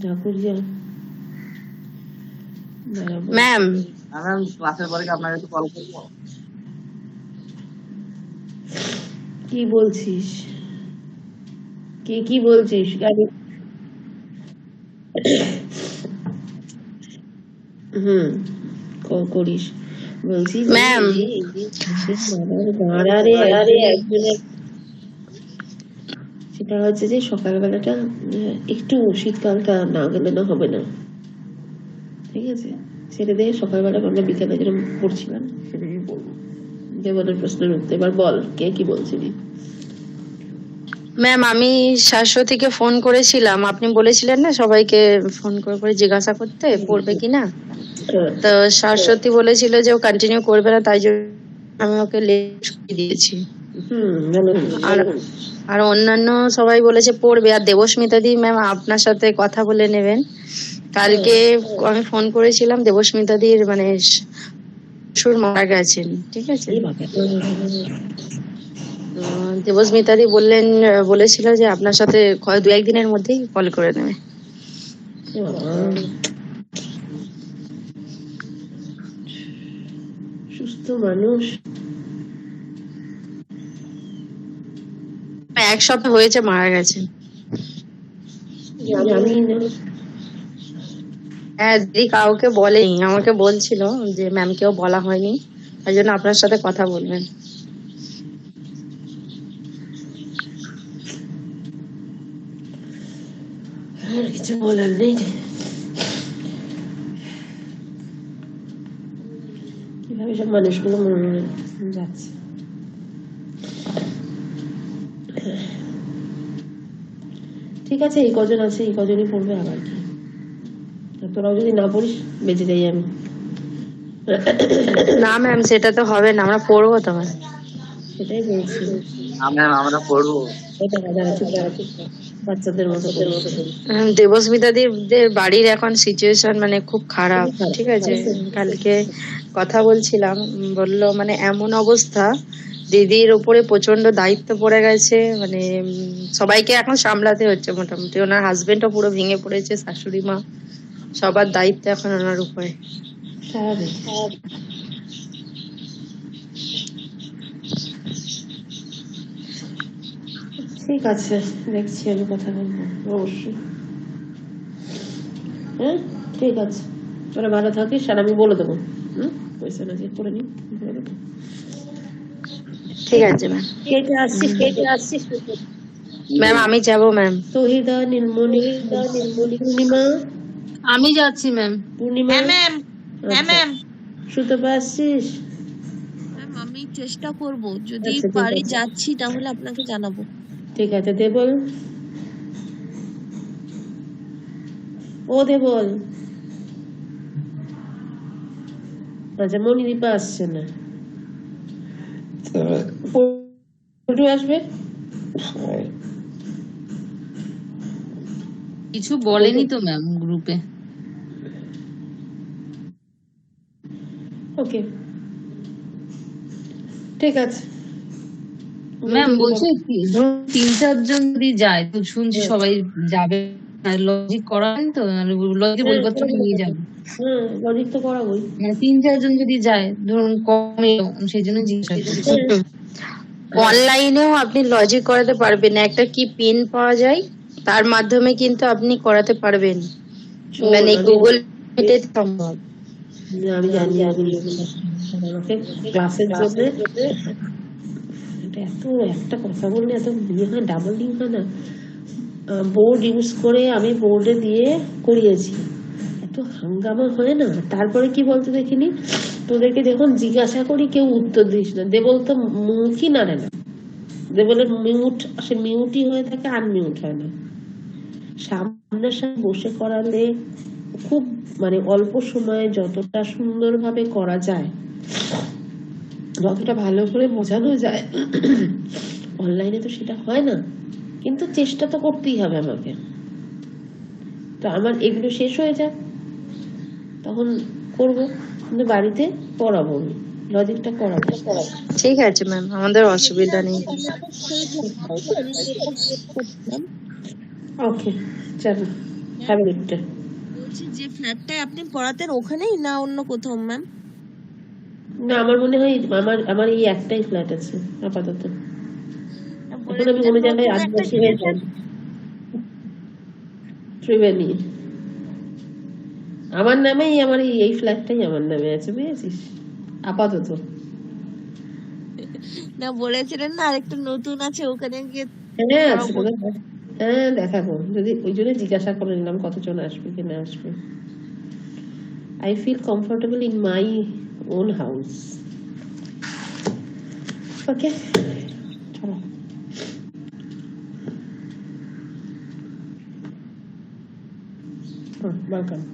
যা করি যা। ম্যাম ক্লাসের পরে আপনাকে একটু কল করবো। কি বলছিস? কি বলছিস? করিস বলছি ম্যাম। সেটা হচ্ছে যে সকালবেলাটা একটু শীতকালটা না গেলে না হবে না, ঠিক আছে? সেটা দিয়ে সকালবেলা আমরা বিকেলে যেরকম পড়ছিলাম সেটাই বলবো, দেবনের প্রশ্নের উত্তর। এবার বল, কে কি বলছিলি? ম্যাম আমি শাশ্বতীকে ফোন করেছিলাম, আপনি বলেছিলেন না সবাইকে ফোন করে জিজ্ঞাসা করতে পড়বে কিনা। তো শাশ্বতী বলেছিল যে ও কন্টিনিউ করবে না, তাই জন্য আমি ওকে লিস্ট দিয়েছি। আর অন্যান্য সবাই বলেছে পড়বে। আর দেবস্মিতা দি ম্যাম আপনার সাথে কথা বলে নেবেন। কালকে আমি ফোন করেছিলাম, দেবস্মিতা দির মানে শ্বশুর মারা গেছেন, ঠিক আছে? দেবস্মিতা দি বলেছিল যে আপনার সাথে 2-1 দিনের মধ্যেই কল করে নেবে। সুস্থ মানুষ, 1 সপ্তাহ হয়েছে মারা গেছেন। জানি না। হ্যাঁ দিদি কাউকে বলেনি, আমাকে বলছিল যে ম্যামকেও বলা হয়নি, তাই জন্য আপনার সাথে কথা বলবেন। আর কিছু বলার নেই। কিভাবে সব মানুষগুলো মনে যাচ্ছে। ঠিক আছে, এই কজন আছে, এই কজনই পড়বে, আবার কি। তোরাও যদি না পড়িস বেঁচে যাই আমি। না ম্যাম সেটা তো হবে না, আমরা পড়বো তখন। সেটাই বলছি, আমরা পড়বো। বাচ্চাদের মতো। দেবস্মিতা দিদের বাড়ির এখন সিচুয়েশন মানে খুব খারাপ, ঠিক আছে? কালকে কথা বলছিলাম, বললো মানে এমন অবস্থা দিদির উপরে প্রচন্ড দায়িত্ব পড়ে গেছে, মানে সবাইকে এখন সামলাতে হচ্ছে মোটামুটি। ওনার হাজবেন্ডও পুরো ভেঙে পড়েছে, শাশুড়ি মা, সবার দায়িত্ব এখন ওনার উপরে। স্বাভাবিক। ঠিক আছে, দেখছি আমি কথা বলবো অবশ্যই। হ্যাঁ ঠিক আছে, তোরা ভালো থাকিস আর আমি বলে দেবো। পয়সা না যে করে নি বলে দেবো। ঠিক আছে ম্যাম। কেটে আসছিস ম্যাম আমি যাব ম্যাম। তহিদা, নীলমণি, পূর্ণিমা। আমি যাচ্ছি ম্যাম। পূর্ণিমা, হ্যাঁ ম্যাম, হ্যাঁ আচ্ছা, ম্যাম। সুতপা আসছিস? ম্যাম আমি চেষ্টা করব, যদি আচ্ছা, ঠিক পারি আছে। যাচ্ছি তাহলে আপনাকে জানাবো। ঠিক আছে, দেবল। ও দেবল, আচ্ছা মনিদীপা আসছে না, পল্টু আসবে। কিছু বলেনি তো ম্যাম গ্রুপে। ওকে ঠিক আছে। ম্যাম বলছি কি, ধরুন 3-4 জন যদি যায় তো শুনছি সবাই যাবে, লজিক করাবেন তো, লজিক বইপত্র নিয়ে যাবে। লজিক তো করাবোই। মানে 3-4 জন যদি যায়, ধরুন কমে, সেই জন্য জিজ্ঞাসা করছি। অনলাইনেও আপনি লজিক করাতে পারবেন, একটা কি পিন পাওয়া যায়, তার মাধ্যমে কিন্তু আপনি করাতে পারবেন, মানে গুগল মিটে সম্ভব। আমি জানি আমাকে ক্লাসের জন্য এত একটা কথা বললে এত ইয়ে হয়, ডাবল লিঙ্ক হয় না। বোর্ড ইউজ করে আমি বোর্ডে দিয়ে করিয়েছি, এত হাঙ্গামা হয় না। তারপরে কি বলতে দেখিনি, তোদেরকে যখন জিজ্ঞাসা করি কেউ উত্তর দিস না, দে বলতো মুখই নাড়ে না, দে বলে মিউট, সে মিউটই হয়ে থাকে, আনমিউট হয় না। সামনাসামনি বসে করালে খুব মানে অল্প সময়ে যতটা সুন্দরভাবে করা যায়, যতটা ভালো করে বোঝানো যায়, অনলাইনে তো সেটা হয় না। কিন্তু চেষ্টা তো করতেই হবে আমাকে। তো আমার এগুলো শেষ হয়ে যাক, তখন করবো, কিন্তু বাড়িতে পড়াবো, লজিকটা করাবো। ঠিক আছে ম্যাম, আমাদের অসুবিধা নেই। ওকে চলো, হ্যাভ এ গুড ডে। বলছি যে ফ্ল্যাটটায় আপনি পড়াতেন ওখানেই না অন্য কোথাও ম্যাম? না আমার মনে হয় আমার এই একটাই ফ্ল্যাট আছে আপাতত। এখন আমি অন্য জায়গায় আদিবাসী হয়ে যাই, ত্রিবেণী আমার নামেই, আমার এই ফ্ল্যাটটাই আমার নামে আছে, বুঝেছিস, আপাতত। না বলেছিলেন না আরেকটা নতুন আছে, ওখানে গিয়ে হ্যাঁ আছে, হ্যাঁ দেখাবো, যদি ওই জন্য জিজ্ঞাসা করে নিলাম কতজন আসবে কি না আসবে। I feel comfortable in my own house. Okay. চলো। Welcome.